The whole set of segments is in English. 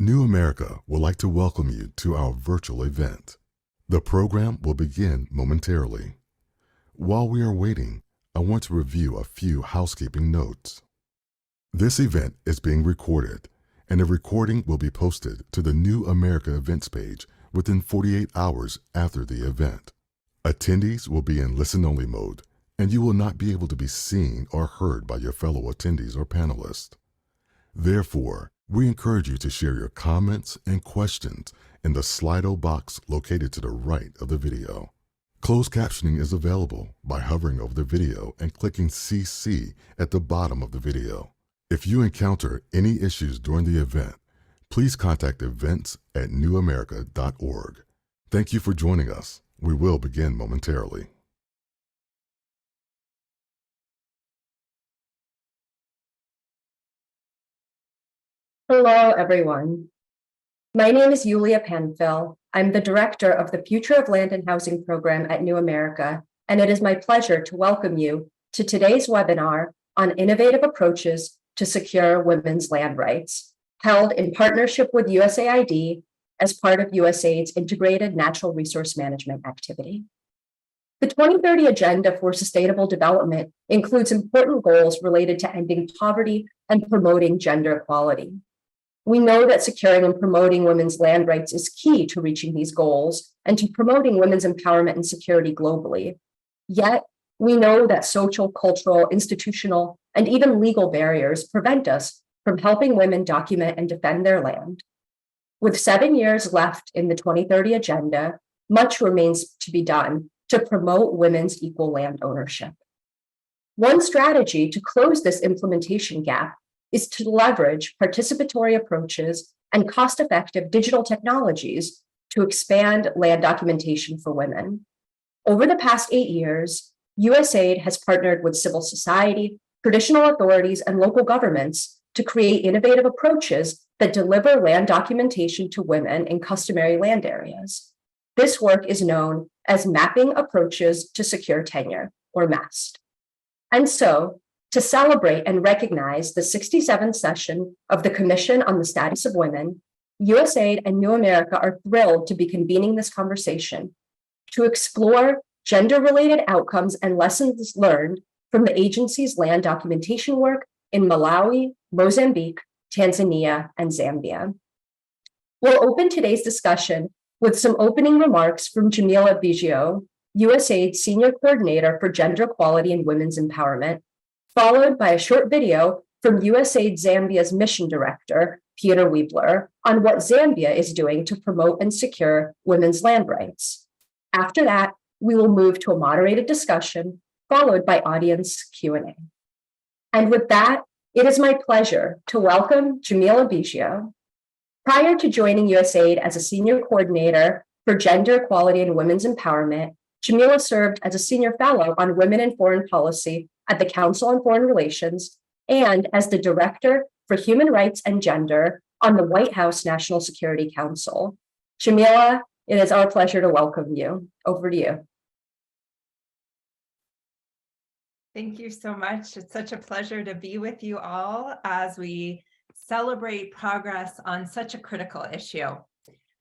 New America would like to welcome you to our virtual event. The program will begin momentarily. While we are waiting, I want to review a few housekeeping notes. This event is being recorded, and a recording will be posted to the New America events page within 48 hours after the event. Attendees will be in listen-only mode, and you will not be able to be seen or heard by your fellow attendees or panelists. Therefore, we encourage you to share your comments and questions in the Slido box located to the right of the video. Closed captioning is available by hovering over the video and clicking CC at the bottom of the video. If you encounter any issues during the event, please contact events@newamerica.org. Thank you for joining us. We will begin momentarily. Hello, everyone. My name is Yulia Panfil. I'm the director of the Future of Land and Housing program at New America, and it is my pleasure to welcome you to today's webinar on innovative approaches to secure women's land rights, held in partnership with USAID as part of USAID's Integrated Natural Resource Management activity. The 2030 Agenda for Sustainable Development includes important goals related to ending poverty and promoting gender equality. We know that securing and promoting women's land rights is key to reaching these goals and to promoting women's empowerment and security globally. Yet, we know that social, cultural, institutional, and even legal barriers prevent us from helping women document and defend their land. With 7 years left in the 2030 Agenda, much remains to be done to promote women's equal land ownership. One strategy to close this implementation gap is to leverage participatory approaches and cost-effective digital technologies to expand land documentation for women. Over the past 8 years, USAID has partnered with civil society, traditional authorities, and local governments to create innovative approaches that deliver land documentation to women in customary land areas. This work is known as Mapping Approaches to Secure Tenure, or MAST. And so, to celebrate and recognize the 67th session of the Commission on the Status of Women, USAID and New America are thrilled to be convening this conversation to explore gender-related outcomes and lessons learned from the agency's land documentation work in Malawi, Mozambique, Tanzania, and Zambia. We'll open today's discussion with some opening remarks from Jamila Biggio, USAID's Senior Coordinator for Gender Equality and Women's Empowerment, followed by a short video from USAID Zambia's Mission Director, Peter Wiebler, on what Zambia is doing to promote and secure women's land rights. After that, we will move to a moderated discussion, followed by audience Q&A. And with that, it is my pleasure to welcome Jamila Biggio. Prior to joining USAID as a Senior Coordinator for Gender Equality and Women's Empowerment, Jamila served as a Senior Fellow on Women in Foreign Policy at the Council on Foreign Relations and as the Director for Human Rights and Gender on the White House National Security Council. Jamila, it is our pleasure to welcome you. Over to you. Thank you so much. It's such a pleasure to be with you all as we celebrate progress on such a critical issue.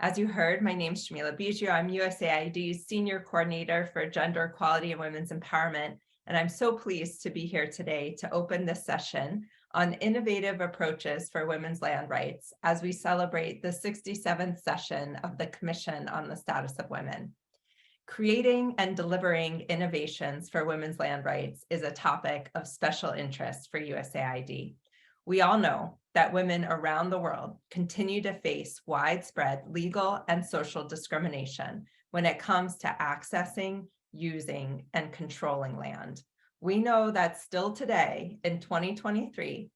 As you heard, my name is Jamila Biggio. I'm USAID's Senior Coordinator for Gender Equality and Women's Empowerment, and I'm so pleased to be here today to open this session on innovative approaches for women's land rights as we celebrate the 67th session of the Commission on the Status of Women. Creating and delivering innovations for women's land rights is a topic of special interest for USAID. We all know that women around the world continue to face widespread legal and social discrimination when it comes to accessing, using, and controlling land. We know that still today, in 2023,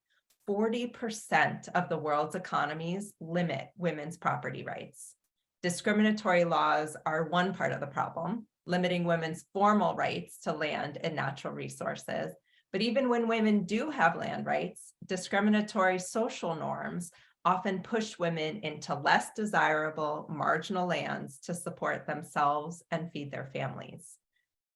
40% of the world's economies limit women's property rights. Discriminatory laws are one part of the problem, limiting women's formal rights to land and natural resources. But even when women do have land rights, discriminatory social norms often push women into less desirable marginal lands to support themselves and feed their families.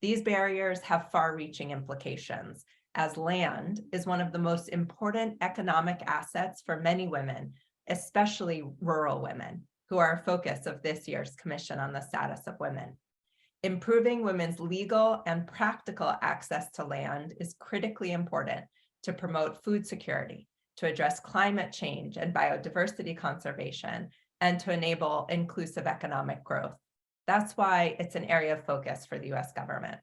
These barriers have far-reaching implications, as land is one of the most important economic assets for many women, especially rural women, who are a focus of this year's Commission on the Status of Women. Improving women's legal and practical access to land is critically important to promote food security, to address climate change and biodiversity conservation, and to enable inclusive economic growth. That's why it's an area of focus for the US government.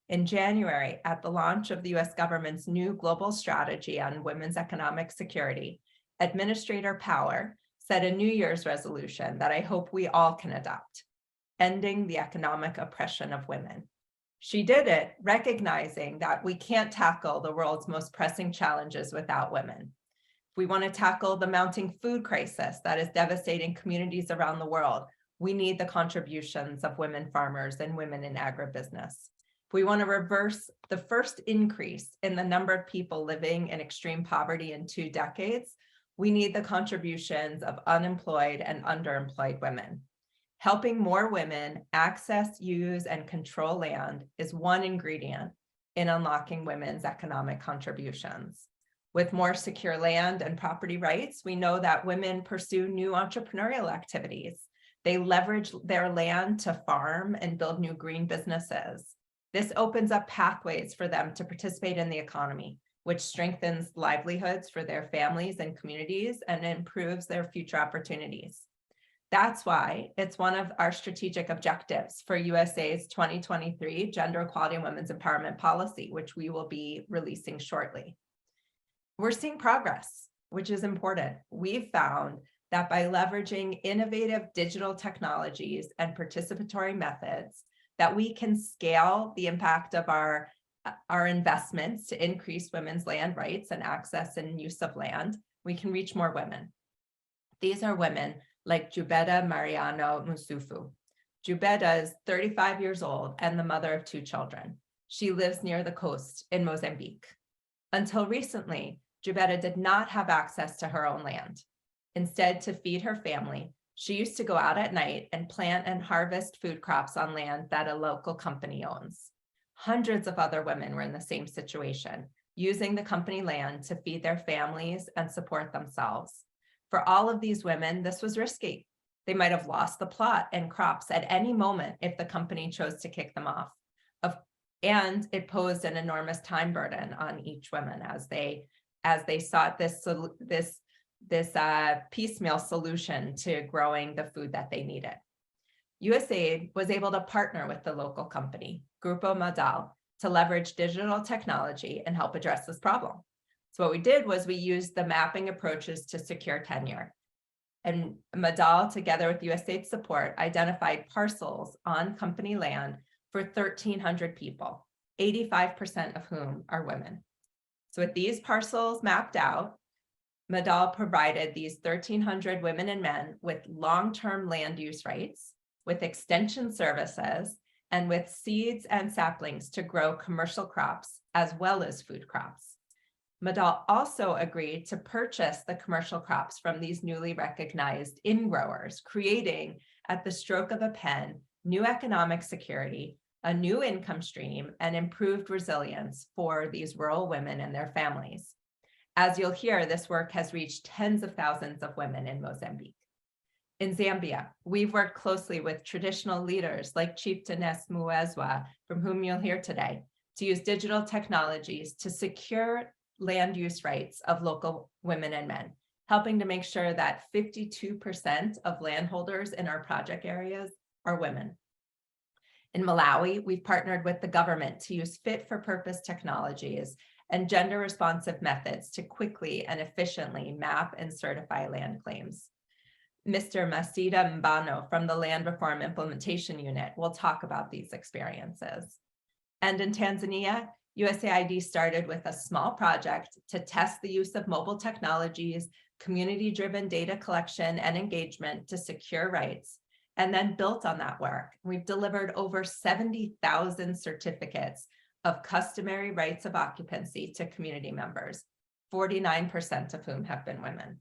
In January, at the launch of the US government's new global strategy on women's economic security, Administrator Power set a New Year's resolution that I hope we all can adopt: ending the economic oppression of women. She did it recognizing that we can't tackle the world's most pressing challenges without women. If we want to tackle the mounting food crisis that is devastating communities around the world, we need the contributions of women farmers and women in agribusiness. If we want to reverse the first increase in the number of people living in extreme poverty in 2 decades, we need the contributions of unemployed and underemployed women. Helping more women access, use, and control land is one ingredient in unlocking women's economic contributions. With more secure land and property rights, we know that women pursue new entrepreneurial activities. They leverage their land to farm and build new green businesses. This opens up pathways for them to participate in the economy, which strengthens livelihoods for their families and communities and improves their future opportunities. That's why it's one of our strategic objectives for USAID's 2023 Gender Equality and Women's Empowerment Policy, which we will be releasing shortly. We're seeing progress, which is important. We've found that by leveraging innovative digital technologies and participatory methods, that we can scale the impact of our investments to increase women's land rights and access and use of land. We can reach more women. These are women like Jubeda Mariano Musufu. Jubeda is 35 years old and the mother of 2 children. She lives near the coast in Mozambique. Until recently, Jubeda did not have access to her own land. Instead, to feed her family, she used to go out at night and plant and harvest food crops on land that a local company owns. Hundreds of other women were in the same situation, using the company land to feed their families and support themselves. For all of these women, this was risky. They might have lost the plot and crops at any moment if the company chose to kick them off. And it posed an enormous time burden on each woman as they sought this piecemeal solution to growing the food that they needed. USAID was able to partner with the local company, Grupo Madal, to leverage digital technology and help address this problem. So what we did was we used the mapping approaches to secure tenure. And Madal, together with USAID support, identified parcels on company land for 1,300 people, 85% of whom are women. So with these parcels mapped out, Madal provided these 1,300 women and men with long-term land use rights, with extension services, and with seeds and saplings to grow commercial crops as well as food crops. Madal also agreed to purchase the commercial crops from these newly recognized in-growers, creating, at the stroke of a pen, new economic security, a new income stream, and improved resilience for these rural women and their families. As you'll hear, this work has reached tens of thousands of women in Mozambique. In Zambia, we've worked closely with traditional leaders like Chieftainess Muezwa, from whom you'll hear today, to use digital technologies to secure land use rights of local women and men, helping to make sure that 52% of landholders in our project areas are women. In Malawi, we've partnered with the government to use fit-for-purpose technologies and gender-responsive methods to quickly and efficiently map and certify land claims. Mr. Masida Mbano from the Land Reform Implementation Unit will talk about these experiences. And in Tanzania, USAID started with a small project to test the use of mobile technologies, community-driven data collection and engagement to secure rights, and then built on that work. We've delivered over 70,000 certificates of customary rights of occupancy to community members, 49% of whom have been women.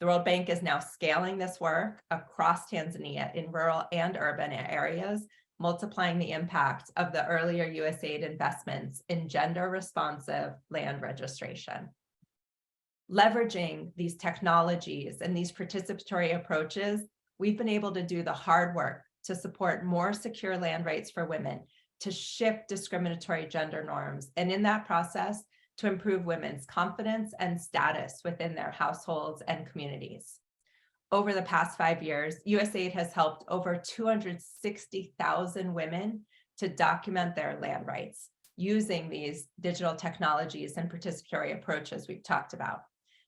The World Bank is now scaling this work across Tanzania in rural and urban areas, multiplying the impact of the earlier USAID investments in gender-responsive land registration. Leveraging these technologies and these participatory approaches, we've been able to do the hard work to support more secure land rights for women, to shift discriminatory gender norms, and in that process, to improve women's confidence and status within their households and communities. Over the past 5 years, USAID has helped over 260,000 women to document their land rights using these digital technologies and participatory approaches we've talked about.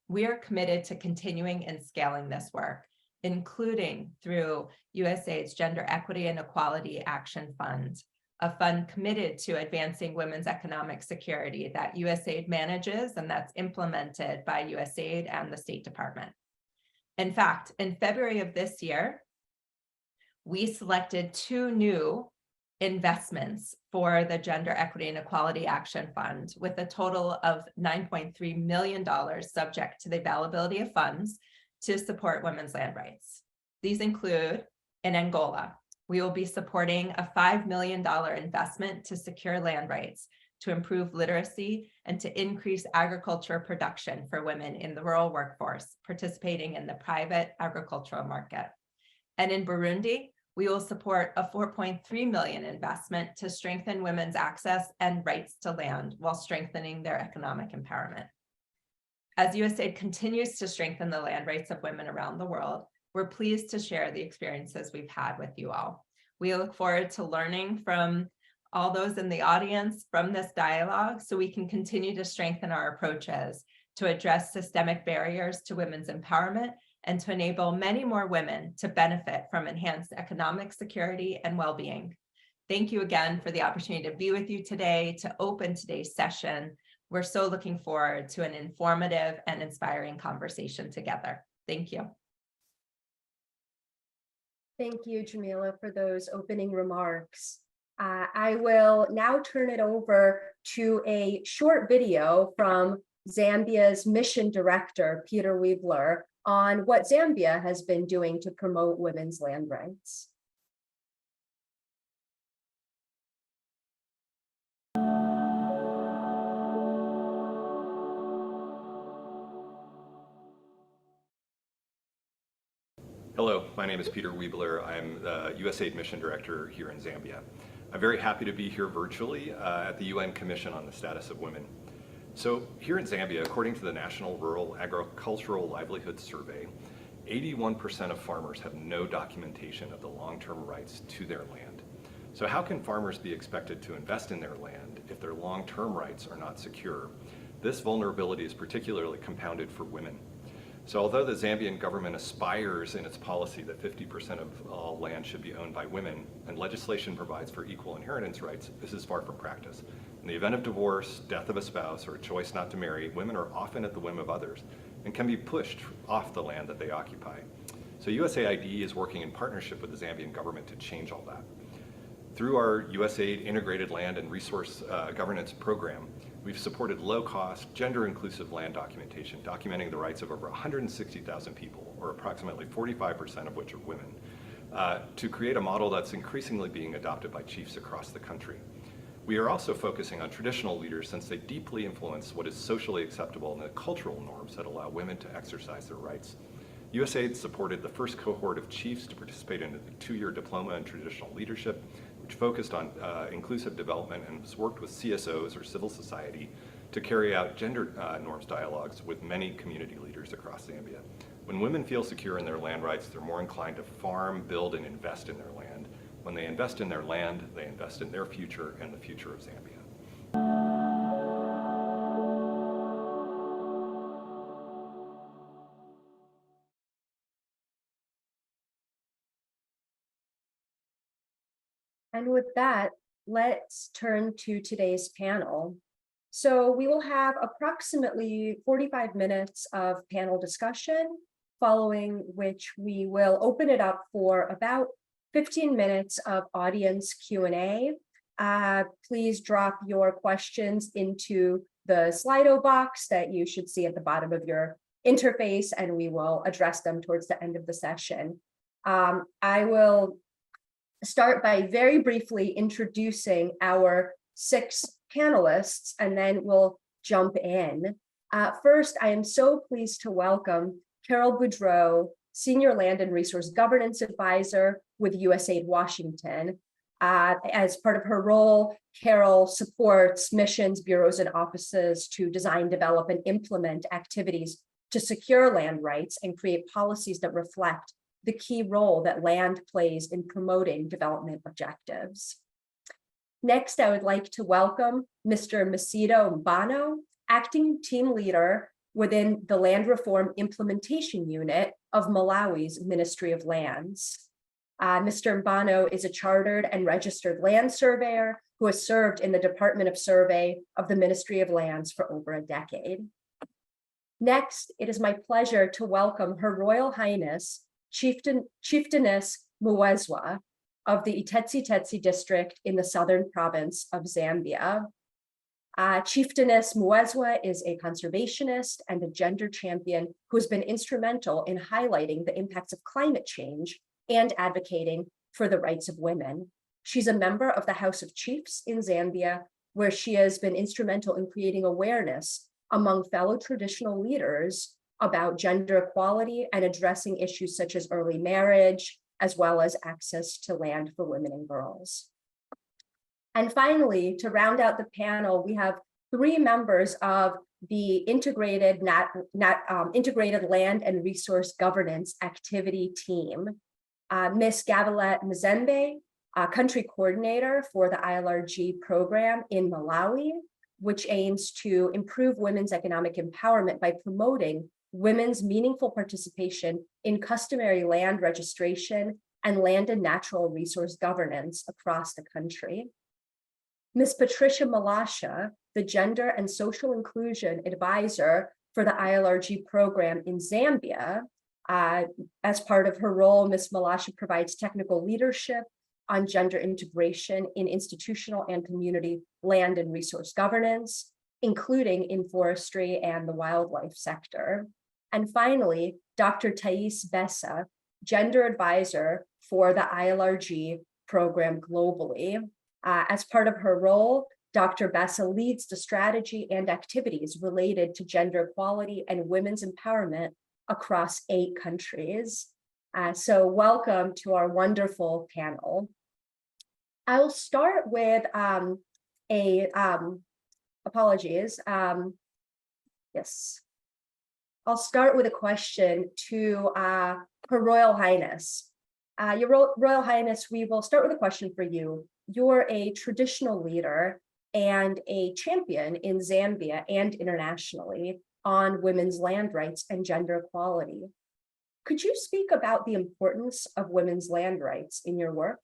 We are committed to continuing and scaling this work, including through USAID's Gender Equity and Equality Action Fund, a fund committed to advancing women's economic security that USAID manages and that's implemented by USAID and the State Department. In fact, in February of this year, we selected 2 new investments for the Gender Equity and Equality Action Fund with a total of $9.3 million subject to the availability of funds to support women's land rights. These include in Angola, we will be supporting a $5 million investment to secure land rights, to improve literacy, and to increase agriculture production for women in the rural workforce, participating in the private agricultural market. And in Burundi, we will support a $4.3 million investment to strengthen women's access and rights to land while strengthening their economic empowerment. As USAID continues to strengthen the land rights of women around the world, we're pleased to share the experiences we've had with you all. We look forward to learning from all those in the audience from this dialogue so we can continue to strengthen our approaches to address systemic barriers to women's empowerment and to enable many more women to benefit from enhanced economic security and well-being. Thank you again for the opportunity to be with you today to open today's session. We're so looking forward to an informative and inspiring conversation together. Thank you. Thank you, Jamila, for those opening remarks. I will now turn it over to a short video from Zambia's Mission Director, Peter Weibler, on what Zambia has been doing to promote women's land rights. Hello, my name is Peter Weibler. I'm the USAID Mission Director here in Zambia. I'm very happy to be here virtually at the UN Commission on the Status of Women. So here in Zambia, according to the National Rural Agricultural Livelihood Survey, 81% of farmers have no documentation of the long-term rights to their land. So how can farmers be expected to invest in their land if their long-term rights are not secure? This vulnerability is particularly compounded for women. So although the Zambian government aspires in its policy that 50% of all land should be owned by women, and legislation provides for equal inheritance rights, this is far from practice. In the event of divorce, death of a spouse, or a choice not to marry, women are often at the whim of others and can be pushed off the land that they occupy. So USAID is working in partnership with the Zambian government to change all that. Through our USAID Integrated Land and Resource Governance Program, we've supported low-cost, gender-inclusive land documentation, documenting the rights of over 160,000 people, or approximately 45% of which are women, to create a model that's increasingly being adopted by chiefs across the country. We are also focusing on traditional leaders since they deeply influence what is socially acceptable and the cultural norms that allow women to exercise their rights. USAID supported the first cohort of chiefs to participate in a 2-year diploma in traditional leadership, which focused on inclusive development and has worked with CSOs or civil society to carry out gender norms dialogues with many community leaders across Zambia. When women feel secure in their land rights, they're more inclined to farm, build, and invest in their land. When they invest in their land, they invest in their future and the future of Zambia. And with that, let's turn to today's panel. So we will have approximately 45 minutes of panel discussion, following which we will open it up for about 15 minutes of audience Q&A. Please drop your questions into the Slido box that you should see at the bottom of your interface, and we will address them towards the end of the session. I will start by very briefly introducing our 6 panelists, and then we'll jump in. First, I am so pleased to welcome Carol Boudreau, Senior Land and Resource Governance Advisor with USAID Washington. As part of her role, Carol supports missions, bureaus, and offices to design, develop, and implement activities to secure land rights and create policies that reflect the key role that land plays in promoting development objectives. Next, I would like to welcome Mr. Macedo Mbano, Acting Team Leader within the Land Reform Implementation Unit of Malawi's Ministry of Lands. Mr. Mbano is a chartered and registered land surveyor who has served in the Department of Survey of the Ministry of Lands for over a decade. Next, it is my pleasure to welcome Her Royal Highness Chieftainess Muwezwa of the Itetsi district in the southern province of Zambia. Chieftainess Muwezwa is a conservationist and a gender champion who has been instrumental in highlighting the impacts of climate change and advocating for the rights of women. She's a member of the House of Chiefs in Zambia, where she has been instrumental in creating awareness among fellow traditional leaders about gender equality and addressing issues such as early marriage, as well as access to land for women and girls. And finally, to round out the panel, we have 3 members of the Integrated Land and Resource Governance Activity Team. Ms. Gavilat Mzembe, Country Coordinator for the ILRG program in Malawi, which aims to improve women's economic empowerment by promoting women's meaningful participation in customary land registration and land and natural resource governance across the country. Ms. Patricia Malasha, the Gender and Social Inclusion Advisor for the ILRG program in Zambia. As part of her role, Ms. Malasha provides technical leadership on gender integration in institutional and community land and resource governance, including in forestry and the wildlife sector. And finally, Dr. Thais Bessa, Gender Advisor for the ILRG program globally. As part of her role, Dr. Bessa leads the strategy and activities related to gender equality and women's empowerment across 8 countries. So welcome to our wonderful panel. I'll start with apologies. Yes. I'll start with a question to Her Royal Highness. Your Royal Highness, we will start with a question for you. You're a traditional leader and a champion in Zambia and internationally on women's land rights and gender equality. Could you speak about the importance of women's land rights in your work?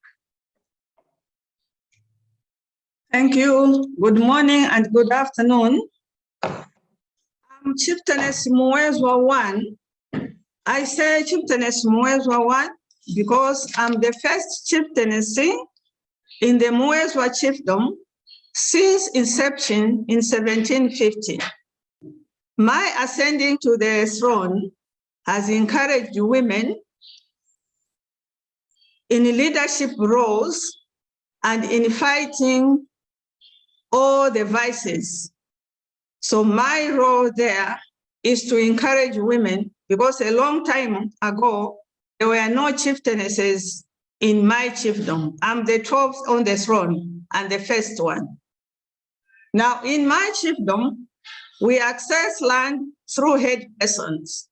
Thank you. Good morning and good afternoon. I'm Chieftainess Muwezwa 1. I say Chieftainess Muwezwa 1 because I'm the first chieftainess in the Muwezwa chiefdom since inception in 1750. My ascending to the throne has encouraged women in leadership roles and in fighting all the vices. So my role there is to encourage women, because a long time ago, there were no chieftainesses in my chiefdom. I'm the 12th on the throne and the first one. Now, in my chiefdom, we access land through head persons,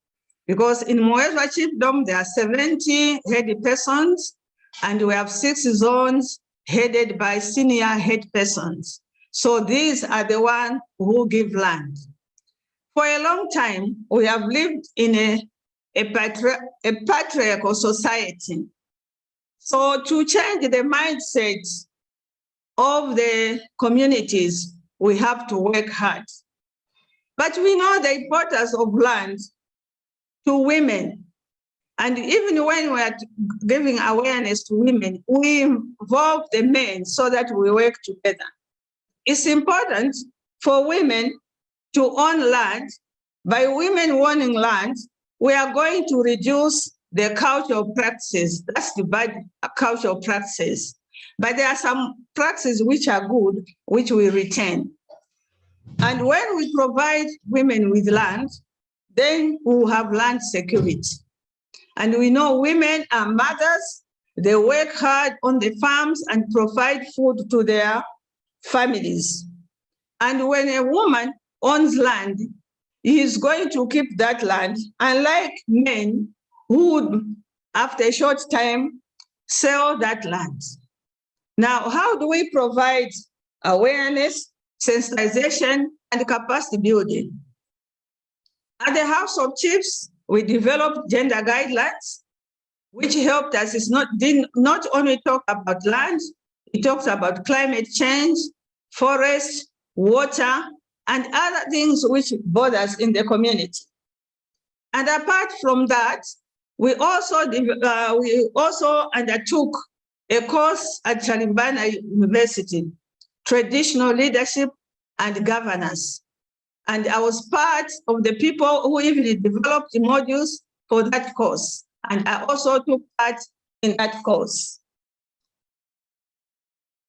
because in Muwezwa chiefdom, there are 70 head persons, and we have 6 zones headed by senior head persons. So these are the ones who give land. For a long time, we have lived in a patriarchal society. So to change the mindset of the communities, we have to work hard. But we know the importance of land to women. And even when we are giving awareness to women, we involve the men so that we work together. It's important for women to own land. By women owning land, we are going to reduce the cultural practices. That's the bad cultural practices. But there are some practices which are good, which we retain. And when we provide women with land, then we will have land security. And we know women are mothers. They work hard on the farms and provide food to their families. And when a woman owns land, he is going to keep that land, unlike men who would, after a short time, sell that land. Now, how do we provide awareness, sensitization, and capacity building? At the House of Chiefs, we developed gender guidelines, which helped us. Did not only talk about land, it talks about climate change, forest, water, and other things which bother us in the community. And apart from that, we also undertook a course at Chalimbana University, Traditional Leadership and Governance. And I was part of the people who even developed the modules for that course. And I also took part in that course.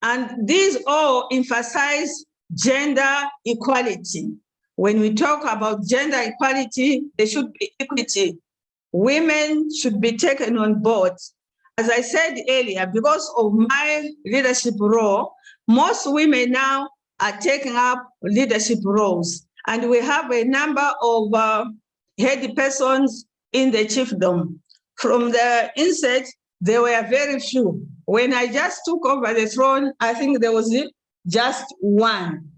And these all emphasize gender equality. When we talk about gender equality, there should be equity. Women should be taken on board. As I said earlier, because of my leadership role, most women now are taking up leadership roles. And we have a number of head persons in the chiefdom. From the inset, there were very few. When I just took over the throne, I think there was just one.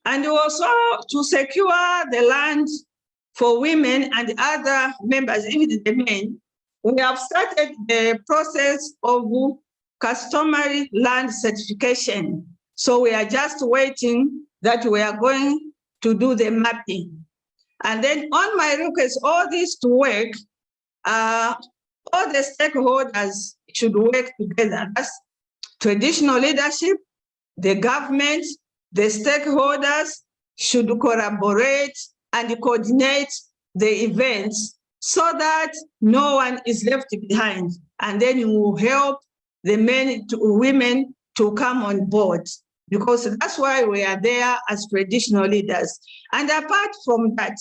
And also to secure the land for women and other members, even the men, we have started the process of customary land certification. So we are just waiting that we are going to do the mapping. And then on my request, all this to work, all the stakeholders should work together. That's traditional leadership, the government, the stakeholders should collaborate and coordinate the events so that no one is left behind. And then you will help the women to come on board, because that's why we are there as traditional leaders. And apart from that,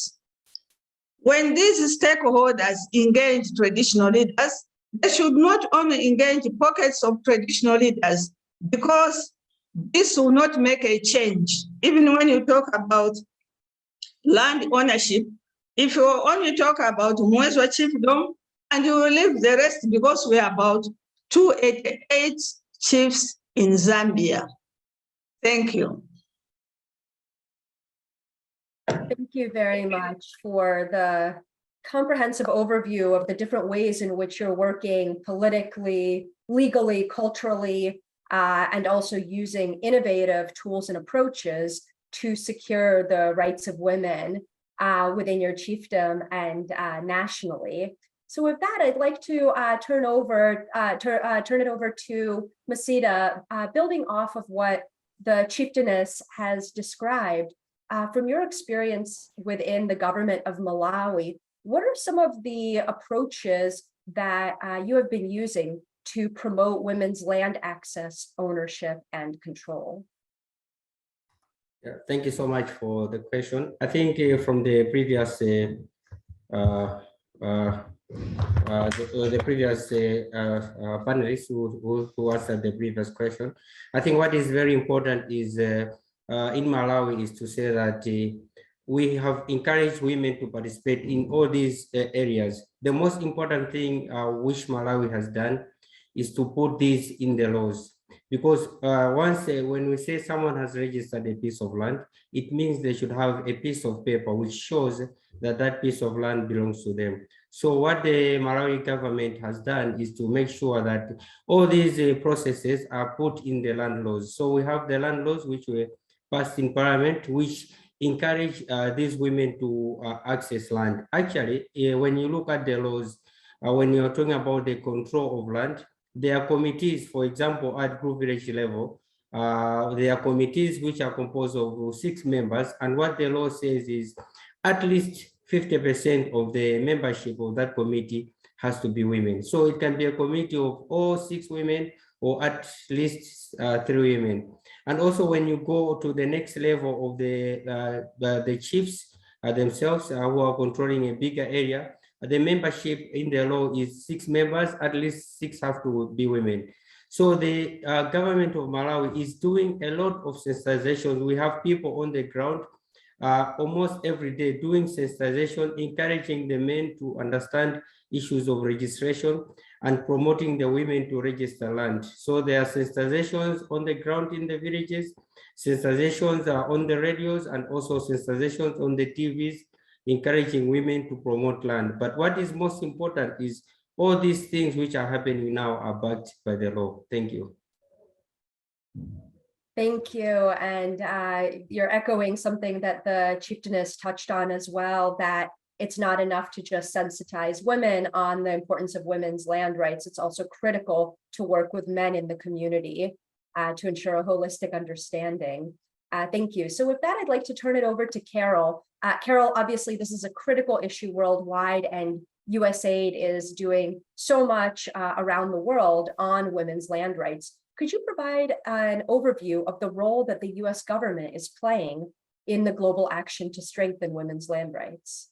when these stakeholders engage traditional leaders, they should not only engage pockets of traditional leaders, because this will not make a change. Even when you talk about land ownership, if you only talk about Mwezwa chiefdom, and you will leave the rest, because we are about 288 chiefs in Zambia. Thank you. Thank you very much for the comprehensive overview of the different ways in which you're working politically, legally, culturally, and also using innovative tools and approaches to secure the rights of women within your chiefdom and nationally. So with that, I'd like to turn it over to Masita, building off of what the chieftainess has described. From your experience within the government of Malawi, what are some of the approaches that you have been using to promote women's land access, ownership, and control? Yeah, thank you so much for the question. I think from the previous panelists who answered the previous question, I think what is very important is in Malawi is to say that we have encouraged women to participate in all these areas. The most important thing which Malawi has done is to put this in the laws. Because when we say someone has registered a piece of land, it means they should have a piece of paper which shows that that piece of land belongs to them. So what the Malawi government has done is to make sure that all these processes are put in the land laws. So we have the land laws which were passed in parliament, which encourage these women to access land. Actually, when you look at the laws, when you're talking about the control of land, there are committees, for example, at group village level, there are committees which are composed of 6 members. And what the law says is at least 50% of the membership of that committee has to be women. So it can be a committee of all 6 women or at least 3 women. And also when you go to the next level of the chiefs themselves who are controlling a bigger area, the membership in the law is 6 members, at least 6 have to be women. So the government of Malawi is doing a lot of sensitization. We have people on the ground almost every day doing sensitization, encouraging the men to understand issues of registration and promoting the women to register land. So there are sensitizations on the ground in the villages, sensitizations on the radios, and also sensitizations on the TVs, encouraging women to promote land. But what is most important is all these things which are happening now are backed by the law. Thank you. Thank you. And you're echoing something that the chieftainess touched on as well, that it's not enough to just sensitize women on the importance of women's land rights. It's also critical to work with men in the community to ensure a holistic understanding. Thank you. So with that, I'd like to turn it over to Carol. Carol, obviously, this is a critical issue worldwide, and USAID is doing so much around the world on women's land rights. Could you provide an overview of the role that the US government is playing in the global action to strengthen women's land rights?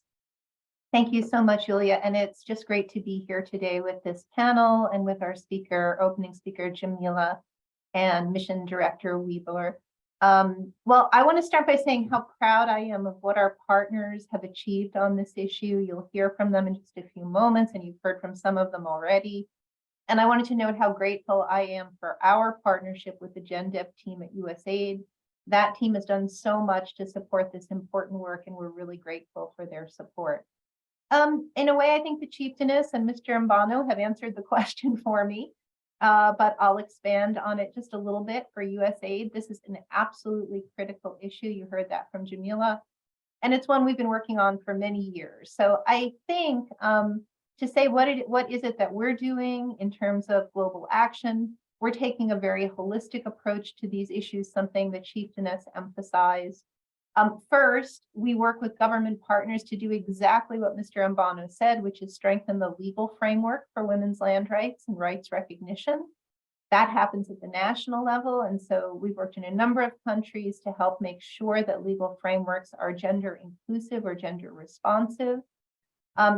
Thank you so much, Julia. And it's just great to be here today with this panel and with our speaker, opening speaker, Jamila, and Mission Director Weibler. Well, I want to start by saying how proud I am of what our partners have achieved on this issue. You'll hear from them in just a few moments, and you've heard from some of them already. And I wanted to note how grateful I am for our partnership with the GenDev team at USAID. That team has done so much to support this important work, and we're really grateful for their support. In a way, I think the chieftainess and Mr. Mbano have answered the question for me, but I'll expand on it just a little bit for USAID. This is an absolutely critical issue. You heard that from Jamila, and it's one we've been working on for many years. So I think to say what is it that we're doing in terms of global action, we're taking a very holistic approach to these issues, something the chieftainess emphasized. First, we work with government partners to do exactly what Mr. Mbano said, which is strengthen the legal framework for women's land rights and rights recognition. That happens at the national level. And so we've worked in a number of countries to help make sure that legal frameworks are gender inclusive or gender responsive.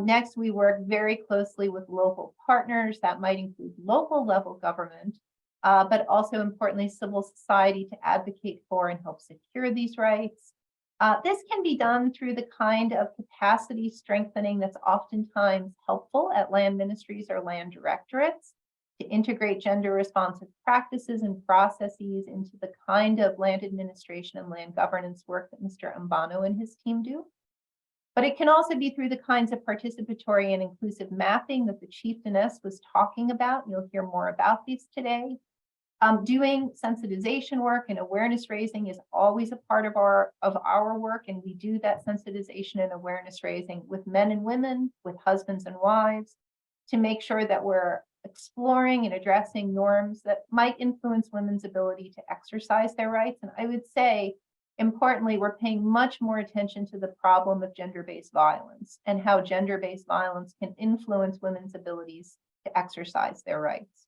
Next, we work very closely with local partners. That might include local level government, but also importantly, civil society to advocate for and help secure these rights. This can be done through the kind of capacity strengthening that's oftentimes helpful at land ministries or land directorates to integrate gender responsive practices and processes into the kind of land administration and land governance work that Mr. Mbano and his team do. But it can also be through the kinds of participatory and inclusive mapping that the chieftainess was talking about. You'll hear more about these today. Doing sensitization work and awareness raising is always a part of our work, and we do that sensitization and awareness raising with men and women, with husbands and wives, to make sure that we're exploring and addressing norms that might influence women's ability to exercise their rights. And I would say, importantly, we're paying much more attention to the problem of gender-based violence and how gender-based violence can influence women's abilities to exercise their rights.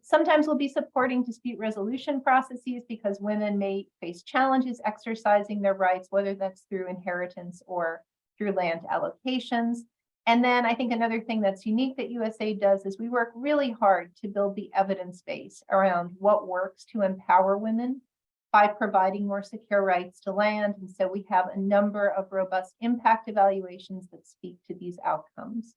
Sometimes we'll be supporting dispute resolution processes because women may face challenges exercising their rights, whether that's through inheritance or through land allocations. And then I think another thing that's unique that USAID does is we work really hard to build the evidence base around what works to empower women by providing more secure rights to land. And so we have a number of robust impact evaluations that speak to these outcomes.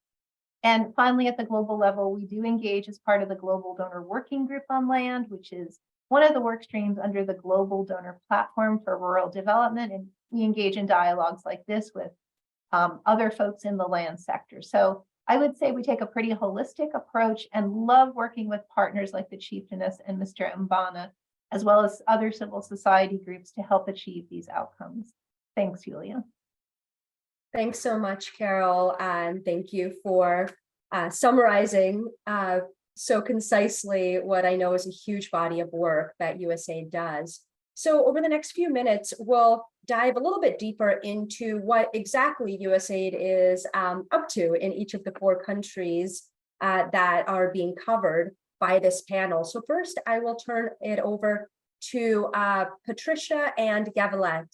And finally, at the global level, we do engage as part of the Global Donor Working Group on Land, which is one of the work streams under the Global Donor Platform for Rural Development. And we engage in dialogues like this with other folks in the land sector. So I would say we take a pretty holistic approach and love working with partners like the chieftainess and Mr. Mbana, as well as other civil society groups to help achieve these outcomes. Thanks, Julia. Thanks so much, Carol, and thank you for summarizing so concisely what I know is a huge body of work that USAID does. So over the next few minutes, we'll dive a little bit deeper into what exactly USAID is up to in each of the 4 countries that are being covered by this panel. So first, I will turn it over to Patricia and Gavilet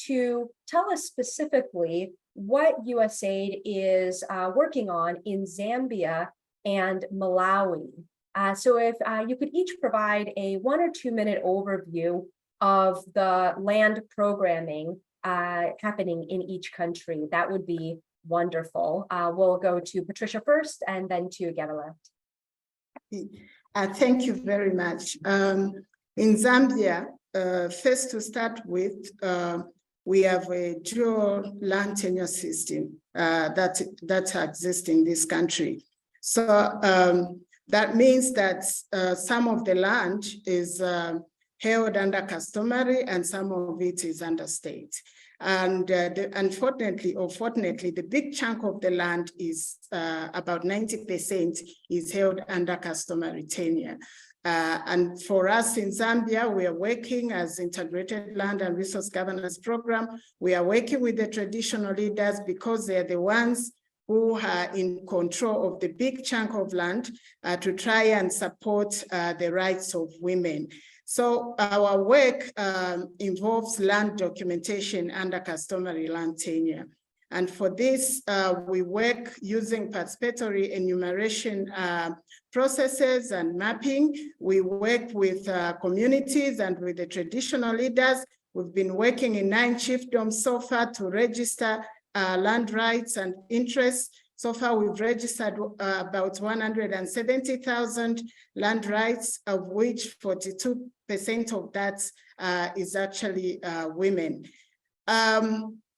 to tell us specifically what USAID is working on in Zambia and Malawi. So if you could each provide a 1 or 2 minute overview of the land programming happening in each country, that would be wonderful. We'll go to Patricia first and then to Gavilet. Thank you very much. In Zambia, first to start with, we have a dual land tenure system that exists in this country. So that means that some of the land is held under customary and some of it is under state. And unfortunately or fortunately, the big chunk of the land is about 90% is held under customary tenure. And for us in Zambia, we are working as Integrated Land and Resource Governance Program. We are working with the traditional leaders because they're the ones who are in control of the big chunk of land to try and support the rights of women. So our work involves land documentation under customary land tenure. And for this, we work using participatory enumeration processes and mapping. We work with communities and with the traditional leaders. We've been working in 9 chiefdoms so far to register land rights and interests. So far, we've registered about 170,000 land rights, of which 42% of that is actually women.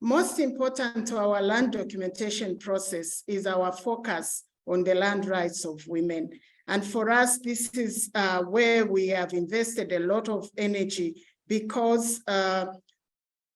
Most important to our land documentation process is our focus on the land rights of women. And for us, this is where we have invested a lot of energy because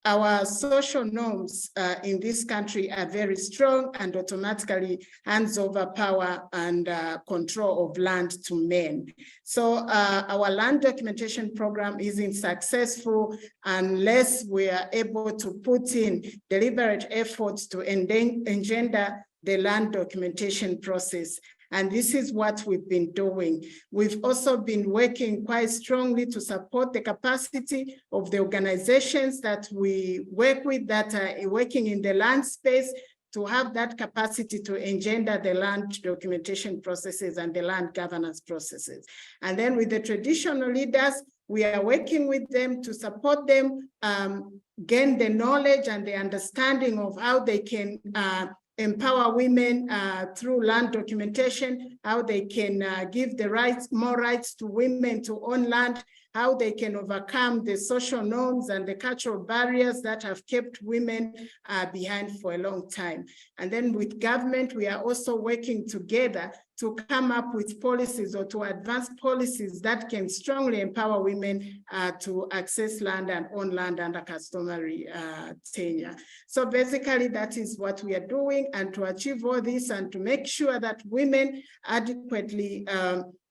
our social norms in this country are very strong and automatically hands over power and control of land to men. So our land documentation program isn't successful unless we are able to put in deliberate efforts to engender the land documentation process. And this is what we've been doing. We've also been working quite strongly to support the capacity of the organizations that we work with that are working in the land space to have that capacity to engender the land documentation processes and the land governance processes. And then with the traditional leaders, we are working with them to support them gain the knowledge and the understanding of how they can empower women through land documentation, how they can give the rights, more rights to women to own land, how they can overcome the social norms and the cultural barriers that have kept women behind for a long time. And then with government, we are also working together to come up with policies or to advance policies that can strongly empower women to access land and own land under customary tenure. So basically that is what we are doing, and to achieve all this and to make sure that women adequately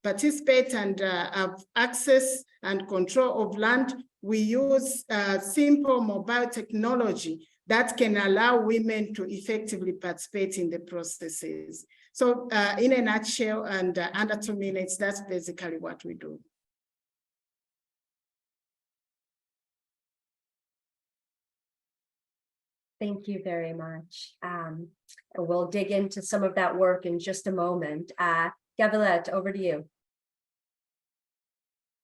participate and have access and control of land, we use simple mobile technology that can allow women to effectively participate in the processes. So in a nutshell, and under 2 minutes, that's basically what we do. Thank you very much. We'll dig into some of that work in just a moment. Gavilet, over to you.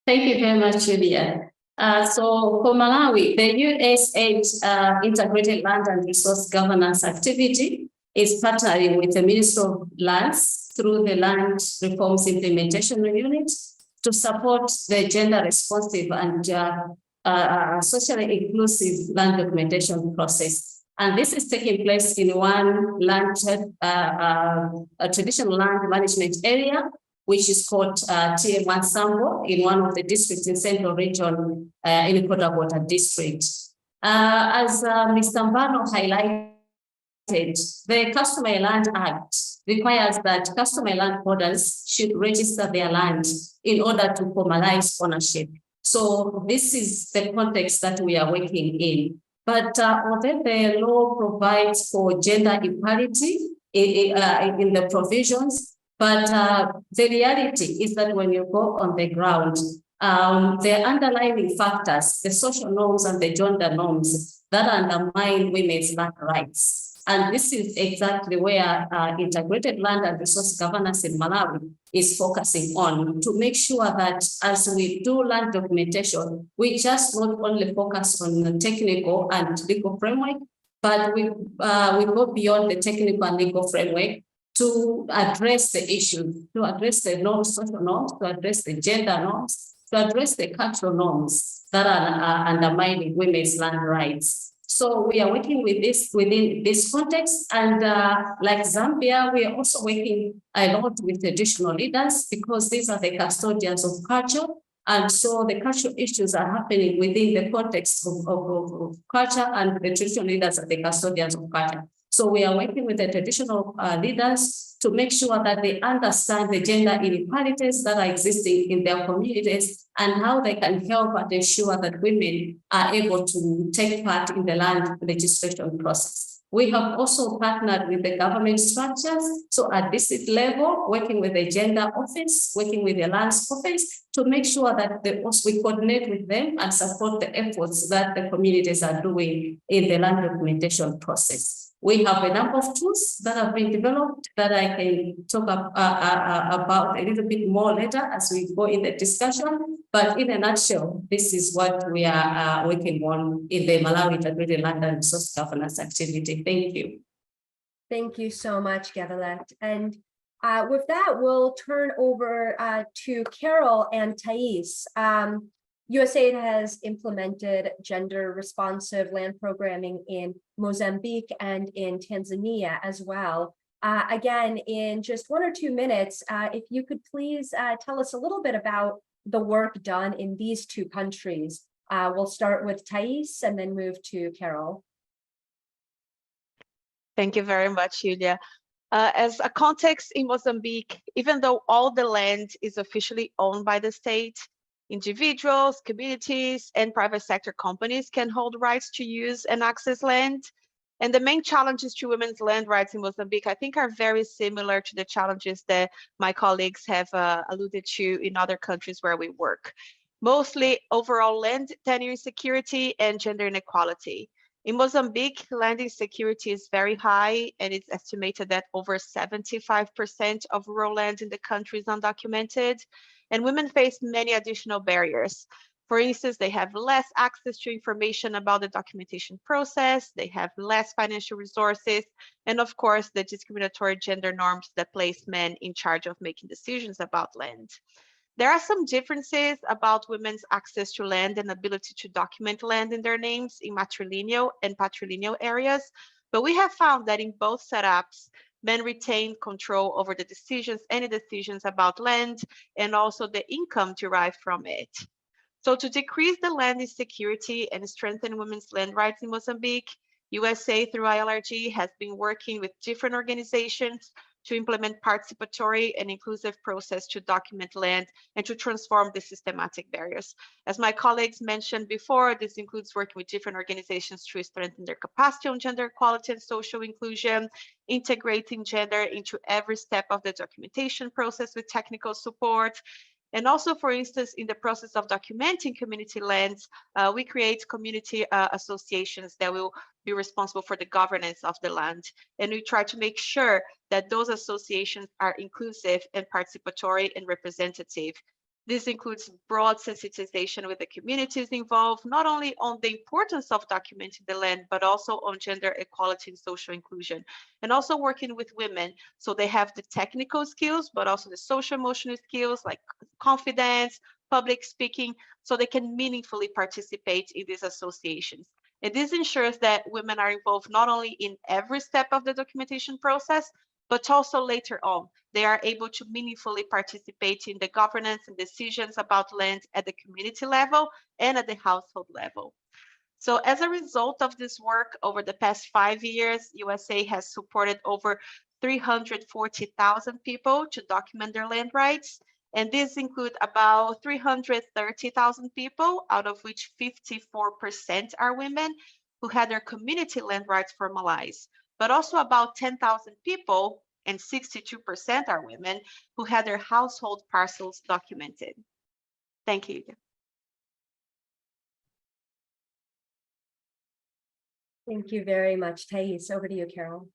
Thank you very much, Julia. So for Malawi, the USAID Integrated Land and Resource Governance activity is partnering with the Ministry of Lands through the Land Reforms Implementation Unit to support the gender responsive and socially inclusive land documentation process. And this is taking place in one land, a traditional land management area, which is called TM1 Sambo in one of the districts in Central Region in Kotagota District. As Mr. Mbano highlighted, the Customary Land Act requires that customary land holders should register their land in order to formalize ownership. So this is the context that we are working in. But although the law provides for gender equality in the provisions, but the reality is that when you go on the ground, the underlying factors, the social norms and the gender norms that undermine women's land rights. And this is exactly where integrated land and resource governance in Malawi is focusing on, to make sure that as we do land documentation, we just not only focus on the technical and legal framework, but we go beyond the technical and legal framework to address the issue, to address the norms, social norms, to address the gender norms, to address the cultural norms that are undermining women's land rights. So we are working with this within this context, and like Zambia, we are also working a lot with traditional leaders because these are the custodians of culture. And so the cultural issues are happening within the context of culture, and the traditional leaders are the custodians of culture. So we are working with the traditional leaders to make sure that they understand the gender inequalities that are existing in their communities and how they can help and ensure that women are able to take part in the land legislation process. We have also partnered with the government structures. So at district level, working with the gender office, working with the lands office, to make sure that we coordinate with them and support the efforts that the communities are doing in the land documentation process. We have a number of tools that have been developed that I can talk about a little bit more later as we go in the discussion. But in a nutshell, this is what we are working on in the Malawi Integrated Land and Resource Governance activity. Thank you. Thank you so much, Gevelet. And with that, we'll turn over to Carol and Thais. USAID has implemented gender responsive land programming in Mozambique and in Tanzania as well. Again, in just 1 or 2 minutes, if you could please tell us a little bit about the work done in these 2 countries. We'll start with Thais and then move to Carol. Thank you very much, Julia. As a context, in Mozambique, even though all the land is officially owned by the state, individuals, communities, and private sector companies can hold rights to use and access land. And the main challenges to women's land rights in Mozambique, I think, are very similar to the challenges that my colleagues have alluded to in other countries where we work. Mostly overall land tenure insecurity and gender inequality. In Mozambique, land insecurity is very high, and it's estimated that over 75% of rural land in the country is undocumented, and women face many additional barriers. For instance, they have less access to information about the documentation process, they have less financial resources, and of course, the discriminatory gender norms that place men in charge of making decisions about land. There are some differences about women's access to land and ability to document land in their names in matrilineal and patrilineal areas, but we have found that in both setups, men retain control over the decisions, any decisions about land, and also the income derived from it. So to decrease the land insecurity and strengthen women's land rights in Mozambique, USA through ILRG has been working with different organizations to implement participatory and inclusive process to document land and to transform the systematic barriers. As my colleagues mentioned before, this includes working with different organizations to strengthen their capacity on gender equality and social inclusion, integrating gender into every step of the documentation process with technical support. And also, for instance, in the process of documenting community lands, we create community associations that will be responsible for the governance of the land. And we try to make sure that those associations are inclusive and participatory and representative. This includes broad sensitization with the communities involved, not only on the importance of documenting the land, but also on gender equality and social inclusion, and also working with women. So they have the technical skills, but also the social emotional skills like confidence, public speaking, so they can meaningfully participate in these associations. And this ensures that women are involved not only in every step of the documentation process, but also later on, they are able to meaningfully participate in the governance and decisions about land at the community level and at the household level. So as a result of this work over the past 5 years, USA has supported over 340,000 people to document their land rights. And these include about 330,000 people, out of which 54% are women who had their community land rights formalized, but also about 10,000 people, and 62% are women, who had their household parcels documented. Thank you. Thank you very much, Thais. Over to you, Carol.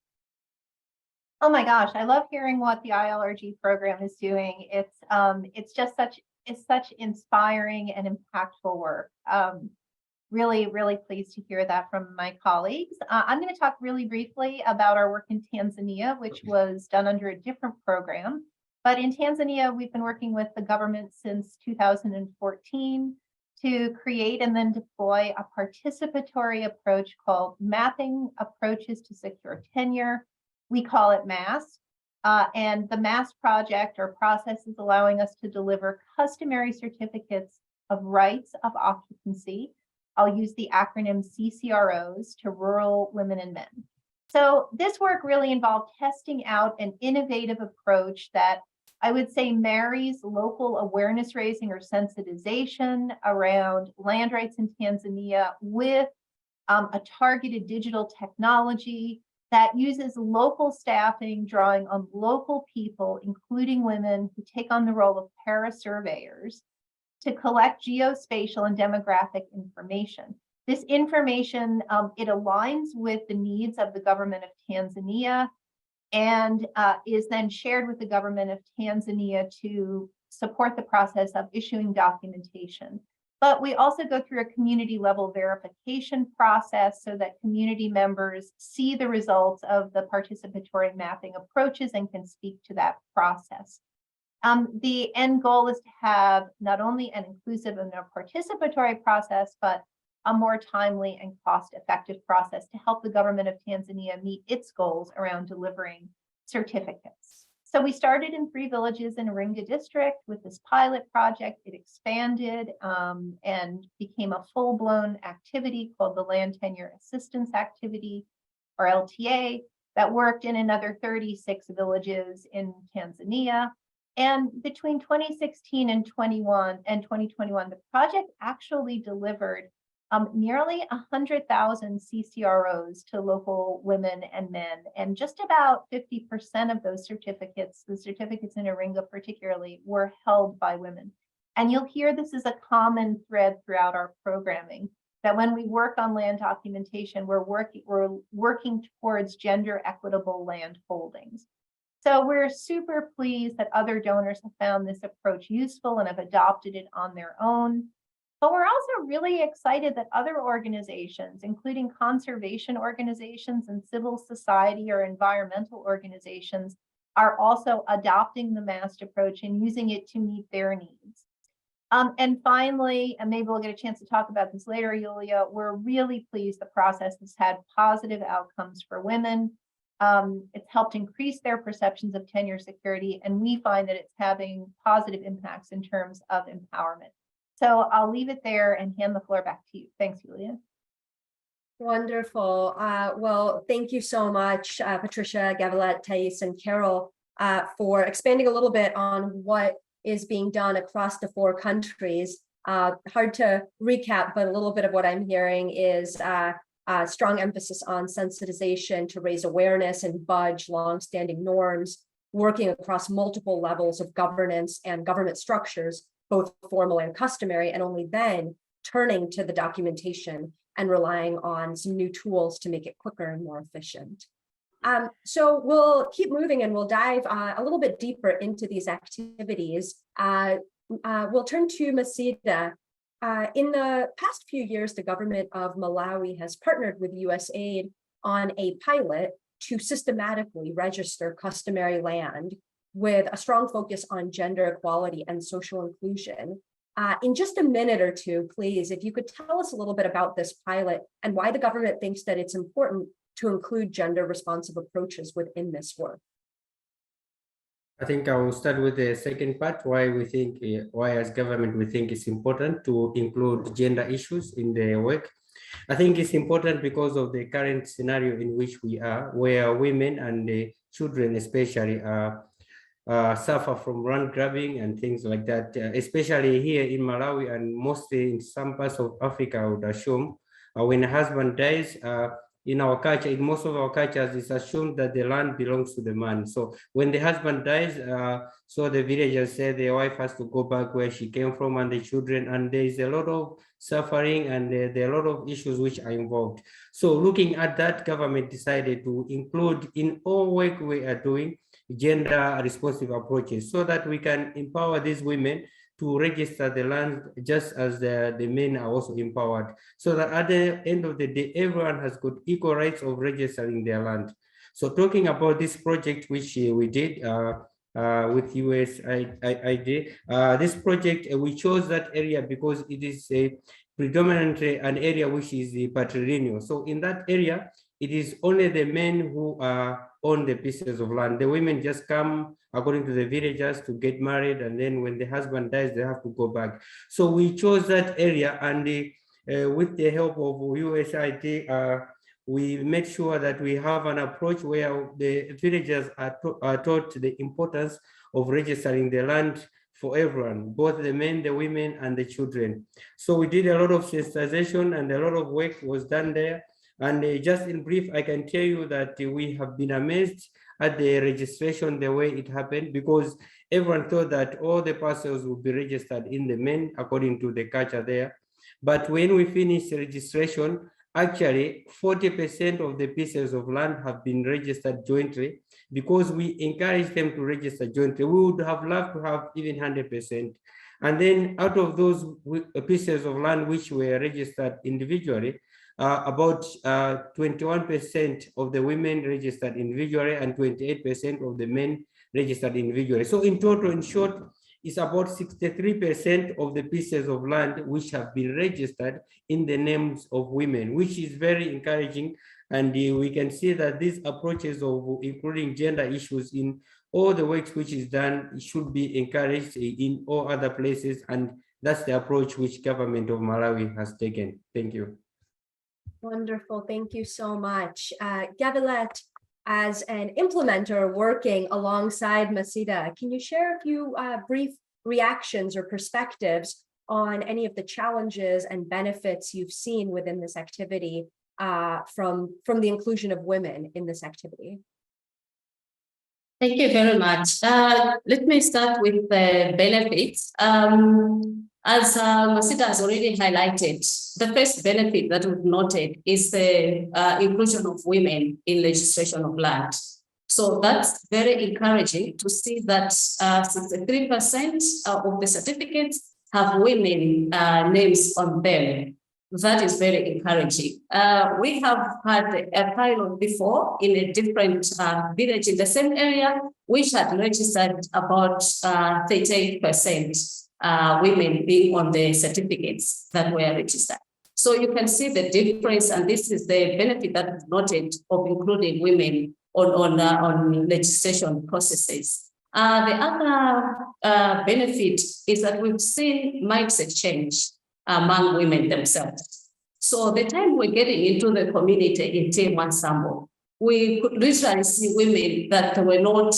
Oh my gosh, I love hearing what the ILRG program is doing. It's just such inspiring and impactful work. Really, really pleased to hear that from my colleagues. I'm going to talk really briefly about our work in Tanzania, which was done under a different program. But in Tanzania, we've been working with the government since 2014 to create and then deploy a participatory approach called Mapping Approaches to Secure Tenure. We call it MAST. And the MAST project or process is allowing us to deliver customary certificates of rights of occupancy. I'll use the acronym CCROs to rural women and men. So this work really involved testing out an innovative approach that I would say marries local awareness raising or sensitization around land rights in Tanzania with a targeted digital technology that uses local staffing, drawing on local people, including women who take on the role of para-surveyors to collect geospatial and demographic information. This information, it aligns with the needs of the government of Tanzania and is then shared with the government of Tanzania to support the process of issuing documentation. But we also go through a community level verification process so that community members see the results of the participatory mapping approaches and can speak to that process. The end goal is to have not only an inclusive and a participatory process, but a more timely and cost-effective process to help the government of Tanzania meet its goals around delivering certificates. So we started in 3 villages in Iringa district with this pilot project. It expanded and became a full-blown activity called the Land Tenure Assistance Activity, or LTA, that worked in another 36 villages in Tanzania. And between 2016 and 2021, the project actually delivered nearly 100,000 CCROs to local women and men. And just about 50% of those certificates, the certificates in Iringa particularly, were held by women. And you'll hear this is a common thread throughout our programming, that when we work on land documentation, we're working towards gender equitable land holdings. So we're super pleased that other donors have found this approach useful and have adopted it on their own. But we're also really excited that other organizations, including conservation organizations and civil society or environmental organizations, are also adopting the MAST approach and using it to meet their needs. And finally, and maybe we'll get a chance to talk about this later, Yulia, we're really pleased the process has had positive outcomes for women. It's helped increase their perceptions of tenure security, and we find that it's having positive impacts in terms of empowerment. So I'll leave it there and hand the floor back to you. Thanks, Julia. Wonderful. Well, thank you so much, Patricia, Gavilat, Thais, and Carol, for expanding a little bit on what is being done across the 4 countries. Hard to recap, but a little bit of what I'm hearing is strong emphasis on sensitization to raise awareness and budge longstanding norms, working across multiple levels of governance and government structures, both formal and customary, and only then turning to the documentation and relying on some new tools to make it quicker and more efficient. So we'll keep moving and we'll dive a little bit deeper into these activities. We'll turn to Masida. In the past few years, the government of Malawi has partnered with USAID on a pilot to systematically register customary land with a strong focus on gender equality and social inclusion. In just a minute or two, please, if you could tell us a little bit about this pilot and why the government thinks that it's important to include gender responsive approaches within this work. I think I will start with the second part, why as government we think it's important to include gender issues in the work. I think it's important because of the current scenario in which we are, where women and the children especially suffer from land grabbing and things like that, especially here in Malawi and mostly in some parts of Africa, I would assume. When a husband dies, in our culture, in most of our cultures, it's assumed that the land belongs to the man. So when the husband dies, so the villagers say the wife has to go back where she came from and the children, and there is a lot of suffering and there are a lot of issues which are involved. So looking at that, government decided to include in all work we are doing gender responsive approaches so that we can empower these women to register the land just as the men are also empowered, so that at the end of the day, everyone has got equal rights of registering their land. So talking about this project, which we did with USAID, this project, we chose that area because it is a predominantly an area which is patrilineal. So in that area, it is only the men who own the pieces of land. The women just come according to the villagers to get married, and then when the husband dies, they have to go back. So we chose that area, and with the help of USAID, we made sure that we have an approach where the villagers are taught the importance of registering the land for everyone, both the men, the women, and the children. So we did a lot of sensitization and a lot of work was done there. And just in brief, I can tell you that we have been amazed at the registration, the way it happened, because everyone thought that all the parcels would be registered in the men according to the culture there. But when we finished registration, actually 40% of the pieces of land have been registered jointly, because we encourage them to register jointly. We would have loved to have even 100%. And then out of those pieces of land which were registered individually, about 21% of the women registered individually and 28% of the men registered individually. So in total, in short, it's about 63% of the pieces of land which have been registered in the names of women, which is very encouraging. And we can see that these approaches of including gender issues in all the works which is done should be encouraged in all other places. And that's the approach which government of Malawi has taken. Thank you. Wonderful. Thank you so much. Gavilet, as an implementer working alongside Masida, can you share a few brief reactions or perspectives on any of the challenges and benefits you've seen within this activity from the inclusion of women in this activity? Thank you very much. Let me start with the benefits. As Masida has already highlighted, the first benefit that we've noted is the inclusion of women in registration of land. So that's very encouraging to see that 63% of the certificates have women names on them. That is very encouraging. We have had a pilot before in a different village in the same area, which had registered about 38%. Women being on the certificates that were registered. So you can see the difference, and this is the benefit that is noted of including women on legislation processes. The other benefit is that we've seen mindset change among women themselves. So the time we're getting into the community in Team Ensemble, we could literally see women that were not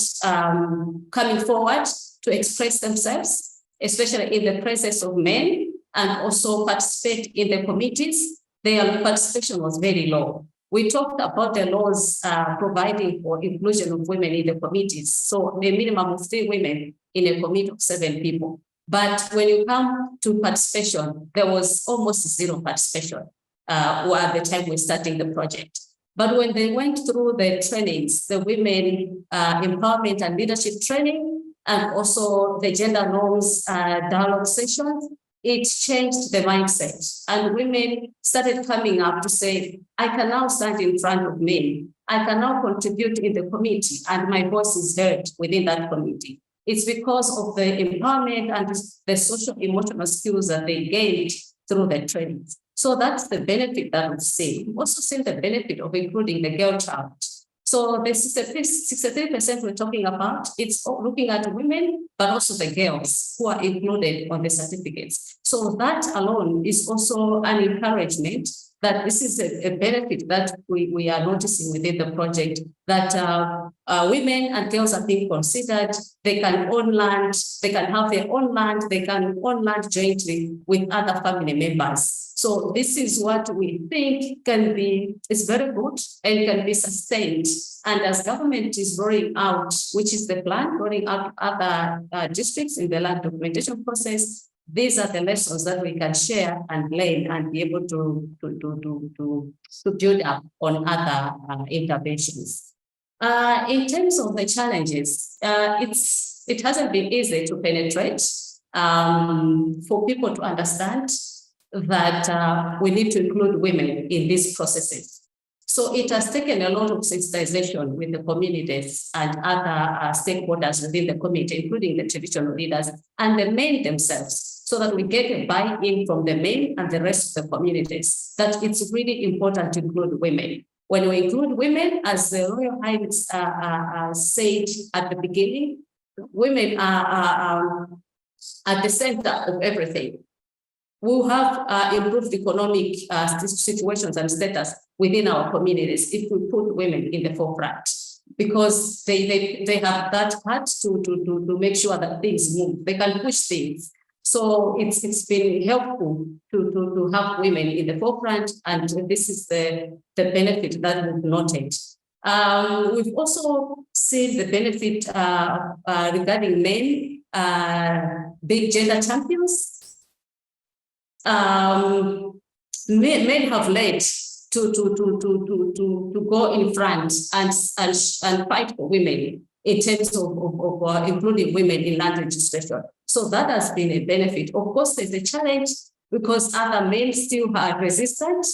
coming forward to express themselves, especially in the presence of men, and also participate in the committees. Their participation was very low. We talked about the laws providing for inclusion of women in the committees. So a minimum of 3 women in a committee of 7 people. But when you come to participation, there was almost 0 participation at the time we're starting the project. But when they went through the trainings, the women empowerment and leadership training, and also the gender norms dialogue sessions, it changed the mindset. And women started coming up to say, I can now stand in front of men. I can now contribute in the committee, and my voice is heard within that committee. It's because of the empowerment and the social emotional skills that they gained through the trainings. So that's the benefit that we've seen. We've also seen the benefit of including the girl child. So the 63% we're talking about, it's looking at women but also the girls who are included on the certificates. So that alone is also an encouragement that this is a benefit that we are noticing within the project, that women and girls are being considered. They can own land, they can have their own land, they can own land jointly with other family members. So this is what we think is very good and can be sustained. And as government is rolling out, which is the plan, rolling out other districts in the land documentation process, these are the lessons that we can share and learn and be able to build up on other interventions. In terms of the challenges, it hasn't been easy to penetrate for people to understand that we need to include women in these processes. So it has taken a lot of sensitization with the communities and other stakeholders within the community, including the traditional leaders and the men themselves, so that we get a buy-in from the men and the rest of the communities that it's really important to include women. When we include women, as the Royal Highness said at the beginning, women are at the center of everything. We'll have improved economic situations and status within our communities if we put women in the forefront, because they have that part to make sure that things move. They can push things. So it's been helpful to have women in the forefront, and this is the benefit that we've noted. We've also seen the benefit regarding men, big gender champions. Men have led to go in front and fight for women in terms of including women in land registration. So that has been a benefit. Of course, there's a challenge because other men still are resistant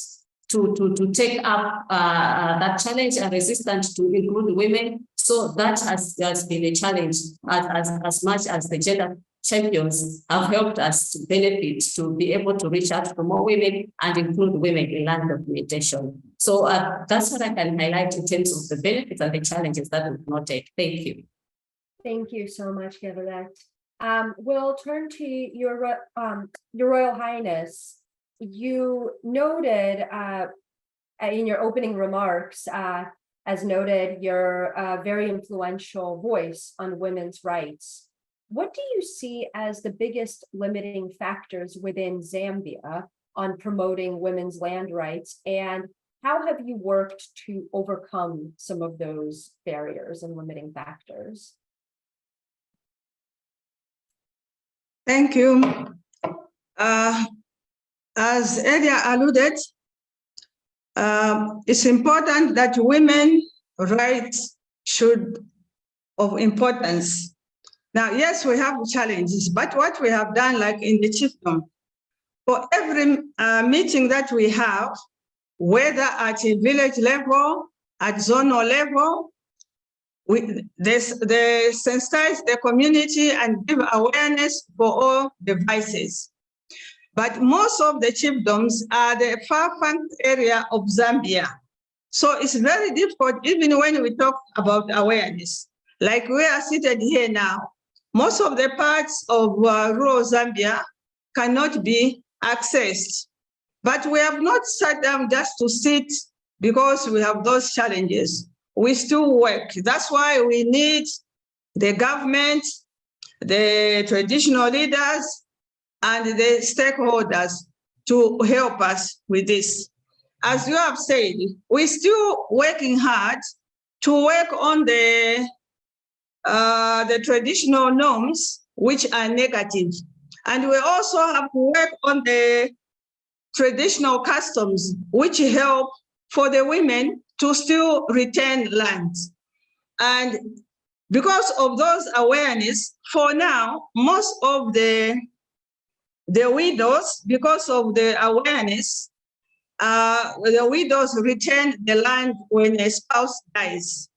to take up that challenge and resistant to include women. So that has been a challenge as much as the gender champions have helped us to benefit, to be able to reach out to more women and include women in land documentation. So that's what I can highlight in terms of the benefits and the challenges that we've noted. Thank you. Thank you so much, Gabrielle. We'll turn to your Royal Highness. You noted in your opening remarks, as noted, you're a very influential voice on women's rights. What do you see as the biggest limiting factors within Zambia on promoting women's land rights, and how have you worked to overcome some of those barriers and limiting factors? Thank you. As earlier alluded, it's important that women's rights should of importance. Now, yes, we have challenges, but what we have done, like in the chiefdom, for every meeting that we have, whether at a village level, at zonal level, they sensitize the community and give awareness for all the vices. But most of the chiefdoms are the far-flung area of Zambia. So it's very difficult, even when we talk about awareness. Like we are seated here now, most of the parts of rural Zambia cannot be accessed. But we have not sat down just to sit because we have those challenges. We still work. That's why we need the government, the traditional leaders, and the stakeholders to help us with this. As you have said, we're still working hard to work on the traditional norms, which are negative. And we also have to work on the traditional customs, which help for the women to still retain land. And because of those awareness, for now, most of the widows, because of the awareness, the widows retain the land when a spouse dies.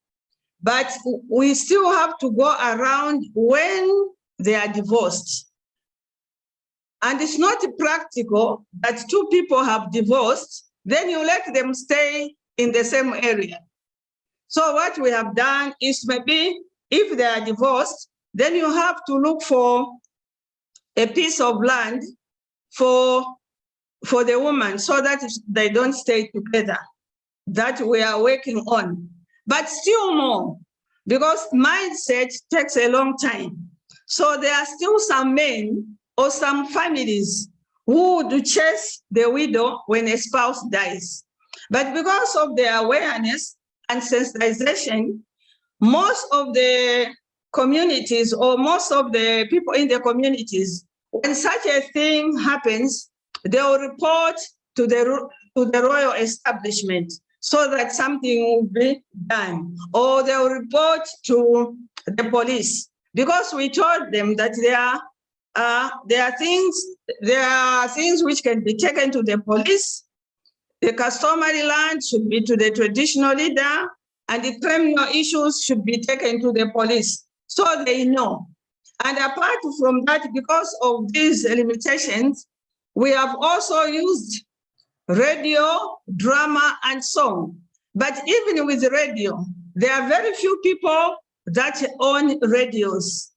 But we still have to go around when they are divorced. And it's not practical that two people have divorced, then you let them stay in the same area. So what we have done is maybe if they are divorced, then you have to look for a piece of land for the woman so that they don't stay together. That we are working on, but still more, because mindset takes a long time. So there are still some men or some families who would chase the widow when a spouse dies. But because of their awareness and sensitization, most of the communities or most of the people in the communities, when such a thing happens, they will report to the royal establishment so that something will be done, or they will report to the police, because we told them that there are things which can be taken to the police. The customary land should be to the traditional leader, and the criminal issues should be taken to the police, so they know. And apart from that, because of these limitations, we have also used radio, drama, and song. But even with radio, there are very few people that own radios,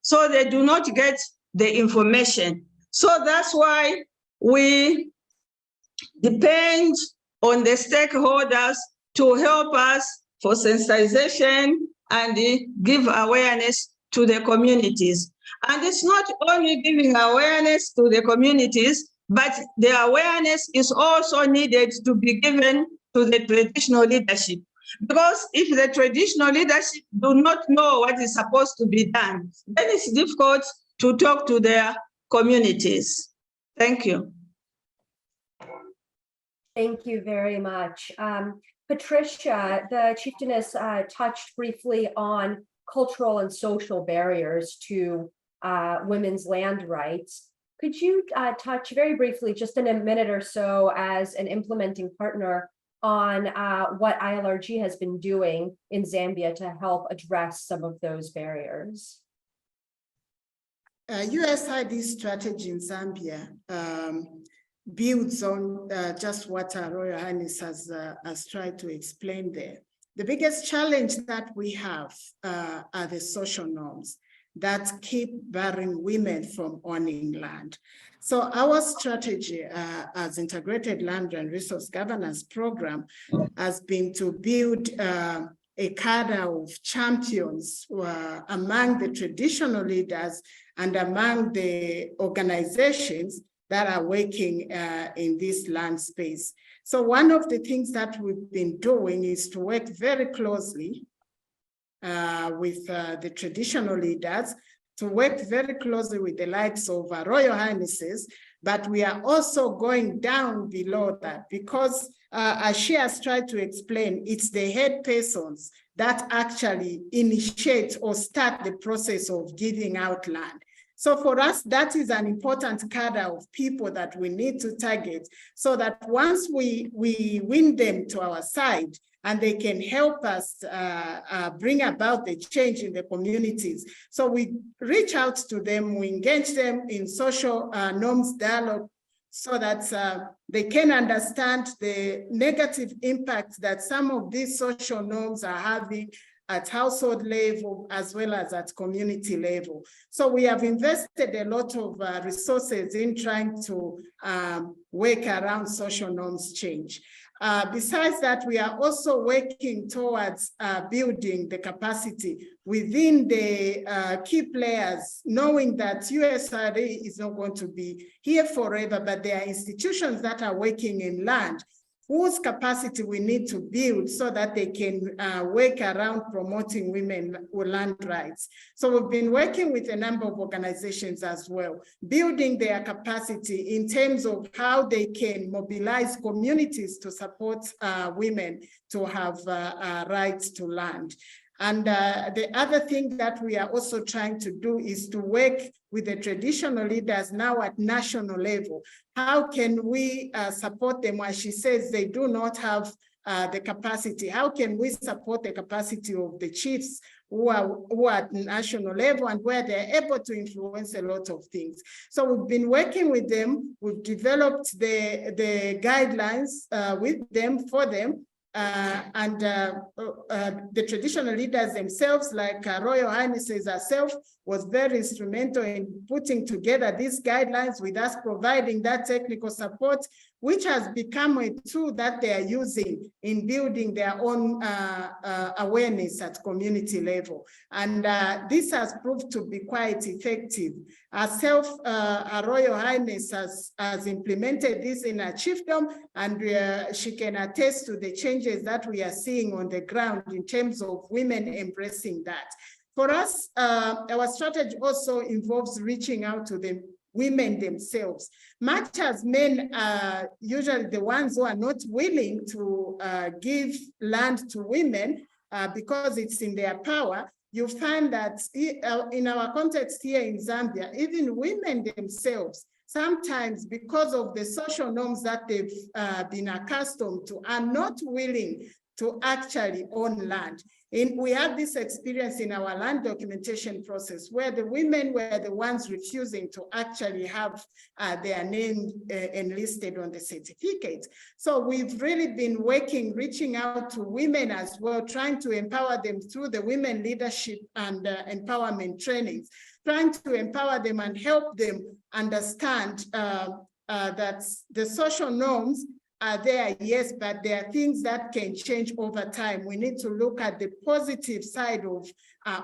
so they do not get the information. So that's why we depend on the stakeholders to help us for sensitization and give awareness to the communities. And it's not only giving awareness to the communities, but the awareness is also needed to be given to the traditional leadership. Because if the traditional leadership do not know what is supposed to be done, then it's difficult to talk to their communities. Thank you. Thank you very much. Patricia, the chieftainess touched briefly on cultural and social barriers to women's land rights. Could you touch very briefly, just in a minute or so, as an implementing partner on what ILRG has been doing in Zambia to help address some of those barriers? USAID strategy in Zambia builds on just what our Royal Highness has tried to explain there. The biggest challenge that we have are the social norms that keep barring women from owning land. So our strategy as Integrated Land and Resource Governance Program has been to build a cadre of champions among the traditional leaders and among the organizations that are working in this land space. So one of the things that we've been doing is to work very closely with the traditional leaders, to work very closely with the likes of Royal Highnesses, but we are also going down below that because as she has tried to explain, it's the head persons that actually initiate or start the process of giving out land. So for us, that is an important cadre of people that we need to target so that once we win them to our side and they can help us bring about the change in the communities. So we reach out to them, we engage them in social norms dialogue so that they can understand the negative impact that some of these social norms are having at household level as well as at community level. So we have invested a lot of resources in trying to work around social norms change. Besides that, we are also working towards building the capacity within the key players, knowing that USAID is not going to be here forever, but there are institutions that are working in land whose capacity we need to build so that they can work around promoting women land rights. So we've been working with a number of organizations as well, building their capacity in terms of how they can mobilize communities to support women to have rights to land. And the other thing that we are also trying to do is to work with the traditional leaders now at national level. How can we support them? As she says, they do not have the capacity. How can we support the capacity of the chiefs who are at national level and where they're able to influence a lot of things? So we've been working with them. We've developed the guidelines with them, for them, the traditional leaders themselves, like Royal Highnesses herself, was very instrumental in putting together these guidelines with us providing that technical support, which has become a tool that they are using in building their own awareness at community level. And this has proved to be quite effective. Herself, Her Royal Highness has implemented this in her chiefdom, and she can attest to the changes that we are seeing on the ground in terms of women embracing that. For us, our strategy also involves reaching out to the women themselves. Much as men are usually the ones who are not willing to give land to women because it's in their power, you find that in our context here in Zambia, even women themselves, sometimes because of the social norms that they've been accustomed to, are not willing to actually own land. We had this experience in our land documentation process where the women were the ones refusing to actually have their name enlisted on the certificate. So we've really been reaching out to women as well, trying to empower them through the women leadership and empowerment trainings, trying to empower them and help them understand that the social norms are there, yes, but there are things that can change over time. We need to look at the positive side of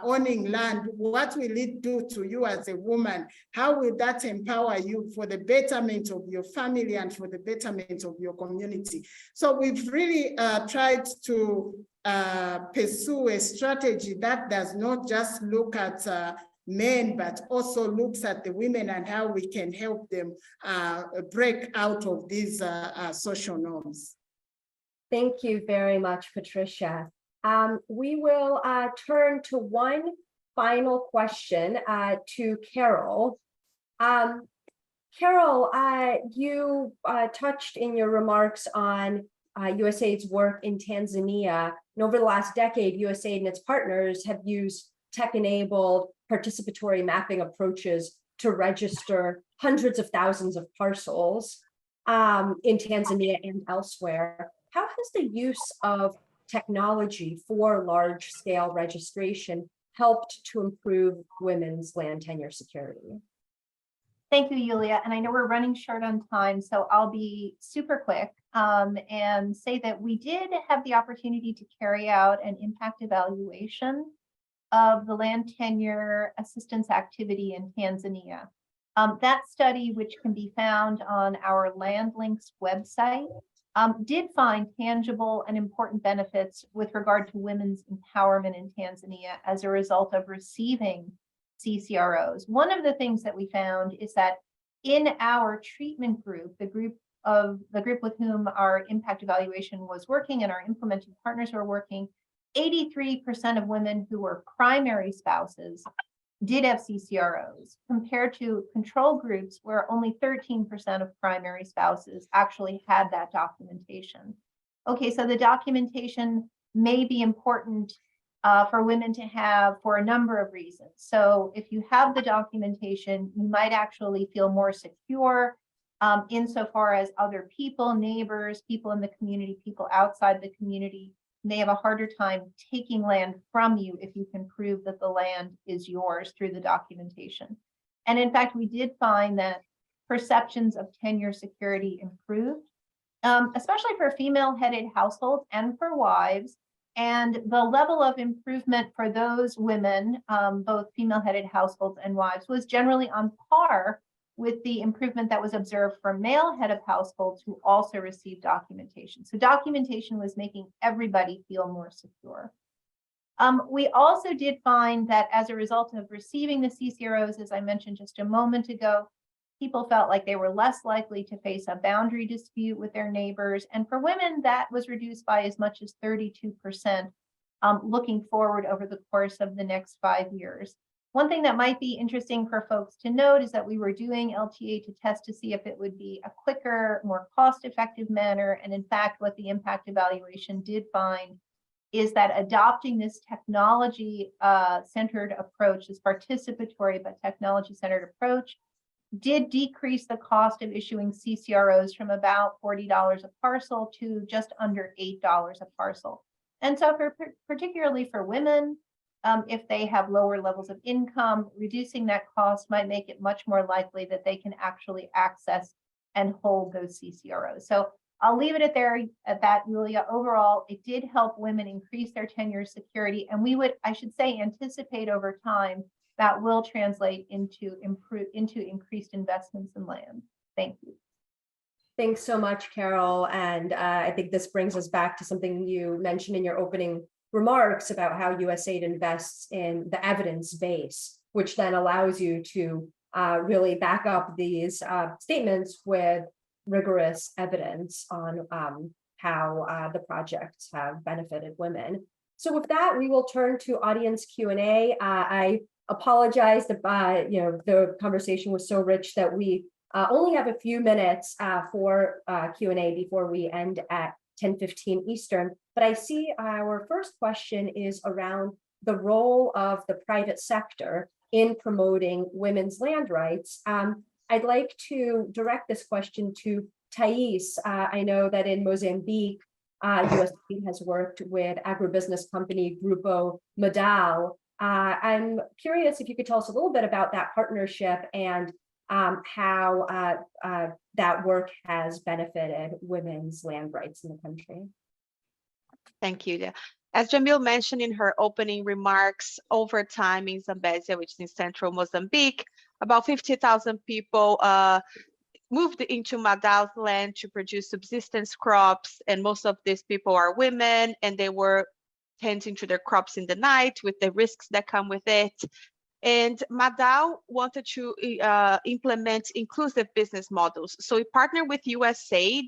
owning land. What will it do to you as a woman? How will that empower you for the betterment of your family and for the betterment of your community? So we've really tried to pursue a strategy that does not just look at men, but also looks at the women and how we can help them break out of these social norms. Thank you very much, Patricia. We will turn to one final question to Carol. Carol, you touched in your remarks on USAID's work in Tanzania. And over the last decade, USAID and its partners have used tech-enabled participatory mapping approaches to register hundreds of thousands of parcels in Tanzania and elsewhere. How has the use of technology for large-scale registration helped to improve women's land tenure security? Thank you, Yulia. And I know we're running short on time, so I'll be super quick and say that we did have the opportunity to carry out an impact evaluation of the land tenure assistance activity in Tanzania. That study, which can be found on our LandLinks website, did find tangible and important benefits with regard to women's empowerment in Tanzania as a result of receiving CCROs. One of the things that we found is that in our treatment group, the group with whom our impact evaluation was working and our implementing partners were working, 83% of women who were primary spouses did have CCROs, compared to control groups where only 13% of primary spouses actually had that documentation. Okay, so the documentation may be important for women to have for a number of reasons. So if you have the documentation, you might actually feel more secure insofar as other people, neighbors, people in the community, people outside the community may have a harder time taking land from you if you can prove that the land is yours through the documentation. And in fact, we did find that perceptions of tenure security improved, especially for female-headed households and for wives. And the level of improvement for those women, both female-headed households and wives, was generally on par with the improvement that was observed for male-head of households who also received documentation. So documentation was making everybody feel more secure. We also did find that as a result of receiving the CCROs, as I mentioned just a moment ago, people felt like they were less likely to face a boundary dispute with their neighbors. And for women, that was reduced by as much as 32% looking forward over the course of the next 5 years. One thing that might be interesting for folks to note is that we were doing LTA to test to see if it would be a quicker, more cost-effective manner. And in fact, what the impact evaluation did find is that adopting this technology-centered approach, this participatory but technology-centered approach, did decrease the cost of issuing CCROs from about $40 a parcel to just under $8 a parcel. And so particularly for women, if they have lower levels of income, reducing that cost might make it much more likely that they can actually access and hold those CCROs. So I'll leave it at that, Julia. Overall, it did help women increase their tenure security, and we would, I should say, anticipate over time that will translate into increased investments in land. Thank you. Thanks so much, Carol. And I think this brings us back to something you mentioned in your opening remarks about how USAID invests in the evidence base, which then allows you to really back up these statements with rigorous evidence on how the projects have benefited women. So with that, we will turn to audience Q&A. I apologize that the conversation was so rich that we only have a few minutes for Q&A before we end at 10:15 Eastern. But I see our first question is around the role of the private sector in promoting women's land rights. I'd like to direct this question to Thais. I know that in Mozambique, USAID has worked with agribusiness company Grupo Modal. I'm curious if you could tell us a little bit about that partnership and how that work has benefited women's land rights in the country. Thank you. As Jamil mentioned in her opening remarks, over time in Zambezia, which is in central Mozambique, about 50,000 people moved into Madal's land to produce subsistence crops, and most of these people are women, and they were tending to their crops in the night with the risks that come with it. And Madal wanted to implement inclusive business models. So we partnered with USAID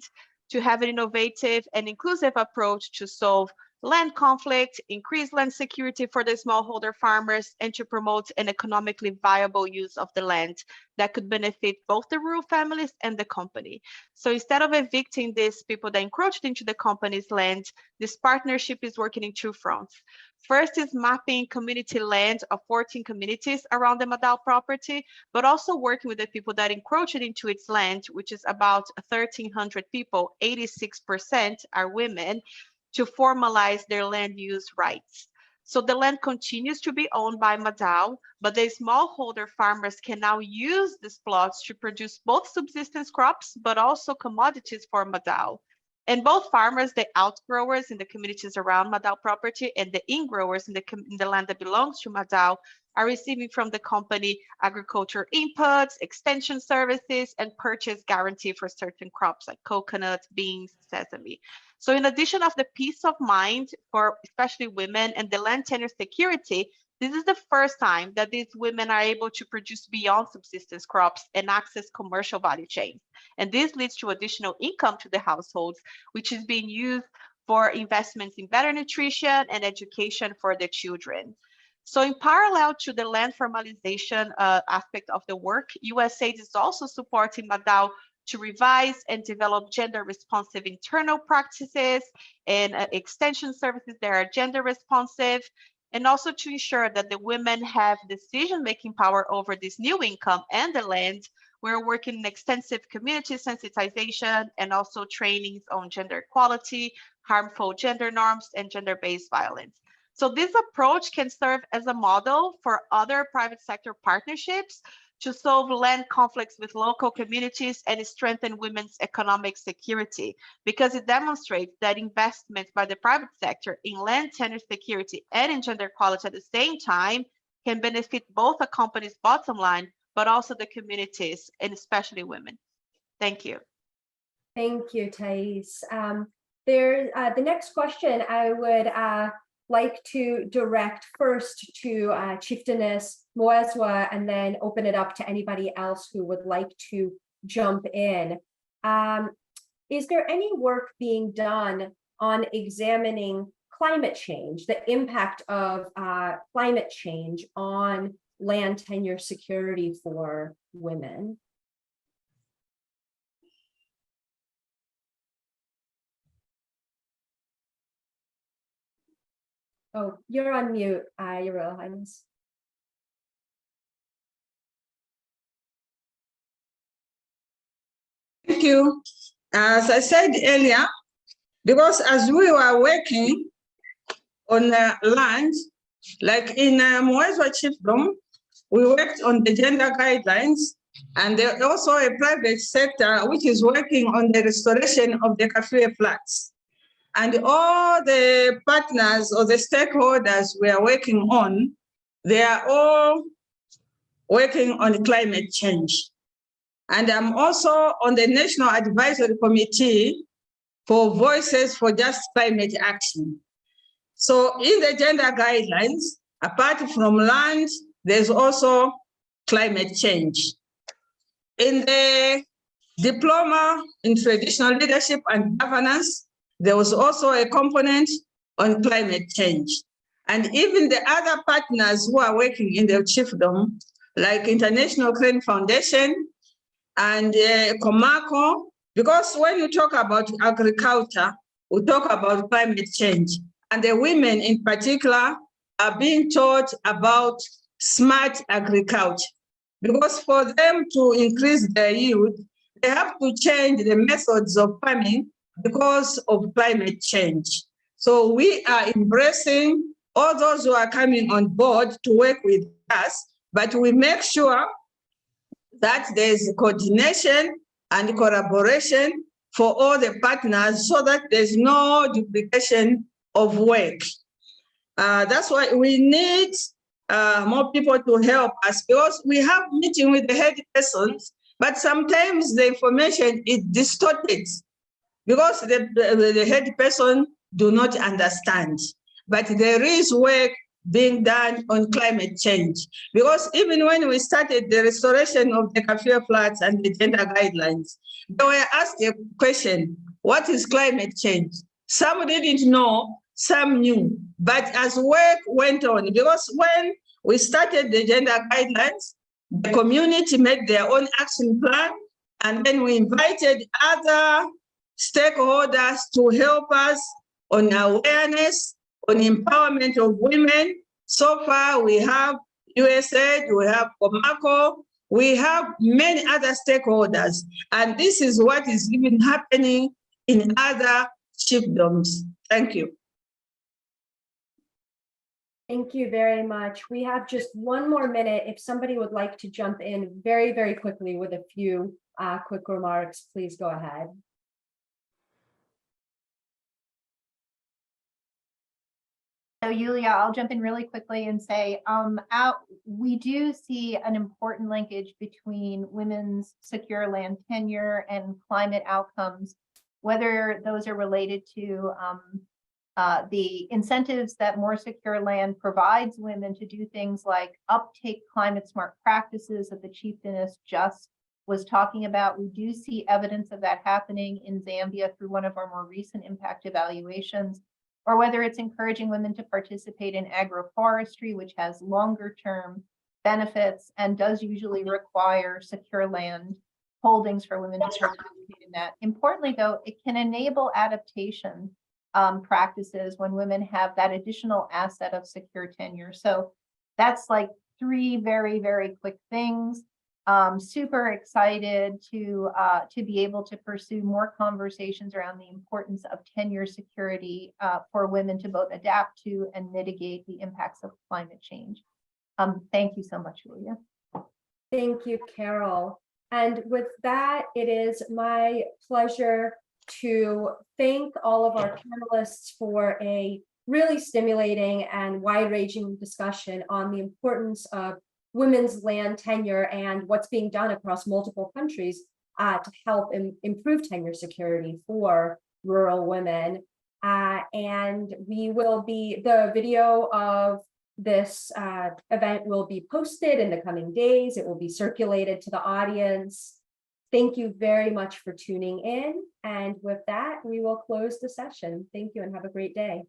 to have an innovative and inclusive approach to solve land conflict, increase land security for the smallholder farmers, and to promote an economically viable use of the land that could benefit both the rural families and the company. So instead of evicting these people that encroached into the company's land, this partnership is working in two fronts. First is mapping community land of 14 communities around the Madal property, but also working with the people that encroached into its land, which is about 1,300 people, 86% are women, to formalize their land use rights. So the land continues to be owned by Madal, but the smallholder farmers can now use these plots to produce both subsistence crops, but also commodities for Madal. And both farmers, the outgrowers in the communities around Madal property and the ingrowers in the land that belongs to Madal, are receiving from the company agriculture inputs, extension services, and purchase guarantee for certain crops like coconut, beans, sesame. So in addition of the peace of mind for especially women and the land tenure security, this is the first time that these women are able to produce beyond subsistence crops and access commercial value chains. And this leads to additional income to the households, which is being used for investments in better nutrition and education for the children. So in parallel to the land formalization aspect of the work, USAID is also supporting Madal to revise and develop gender responsive internal practices and extension services that are gender responsive, and also to ensure that the women have decision-making power over this new income and the land. We're working in extensive community sensitization and also trainings on gender equality, harmful gender norms, and gender-based violence. So this approach can serve as a model for other private sector partnerships to solve land conflicts with local communities and strengthen women's economic security, because it demonstrates that investments by the private sector in land tenure security and in gender equality at the same time can benefit both a company's bottom line, but also the communities and especially women. Thank you. Thank you, Thais. The next question I would like to direct first to Chieftainess Moeswa, and then open it up to anybody else who would like to jump in. Is there any work being done on examining climate change, the impact of climate change on land tenure security for women? Oh, you're on mute, Your Royal Highness. Thank you. As I said earlier, because as we were working on land, like in Mwezwa Chiefdom, we worked on the gender guidelines, and there's also a private sector which is working on the restoration of the Kafue flats. And all the partners or the stakeholders we are working on, they are all working on climate change. And I'm also on the National Advisory Committee for Voices for Just Climate Action. So in the gender guidelines, apart from land, there's also climate change. In the diploma in traditional leadership and governance, there was also a component on climate change. And even the other partners who are working in the chiefdom, like International Crane Foundation and Comaco, because when you talk about agriculture, we talk about climate change. And the women in particular are being taught about smart agriculture. Because for them to increase their yield, they have to change the methods of farming because of climate change. So we are embracing all those who are coming on board to work with us, but we make sure that there's coordination and collaboration for all the partners so that there's no duplication of work. That's why we need more people to help us, because we have meeting with the head persons, but sometimes the information is distorted because the head person do not understand. But there is work being done on climate change, because even when we started the restoration of the Kafue flats and the gender guidelines, they were asked a question, what is climate change? Some didn't know, some knew, but as work went on, because when we started the gender guidelines, the community made their own action plan, and then we invited other stakeholders to help us on awareness, on empowerment of women. So far, we have USAID, we have Comaco, we have many other stakeholders, and this is what is even happening in other chiefdoms. Thank you. Thank you very much. We have just one more minute. If somebody would like to jump in very, very quickly with a few quick remarks, please go ahead. So Yulia, I'll jump in really quickly and say, we do see an important linkage between women's secure land tenure and climate outcomes, whether those are related to the incentives that more secure land provides women to do things like uptake climate smart practices that the chieftainess just was talking about. We do see evidence of that happening in Zambia through one of our more recent impact evaluations, or whether it's encouraging women to participate in agroforestry, which has longer term benefits and does usually require secure land holdings for women to participate in that. Importantly, though, it can enable adaptation practices when women have that additional asset of secure tenure. So that's like three very, very quick things. Super excited to be able to pursue more conversations around the importance of tenure security for women to both adapt to and mitigate the impacts of climate change. Thank you so much, Julia. Thank you, Carol. And with that, it is my pleasure to thank all of our panelists for a really stimulating and wide-ranging discussion on the importance of women's land tenure and what's being done across multiple countries to help improve tenure security for rural women. And the video of this event will be posted in the coming days. It will be circulated to the audience. Thank you very much for tuning in. And with that, we will close the session. Thank you and have a great day.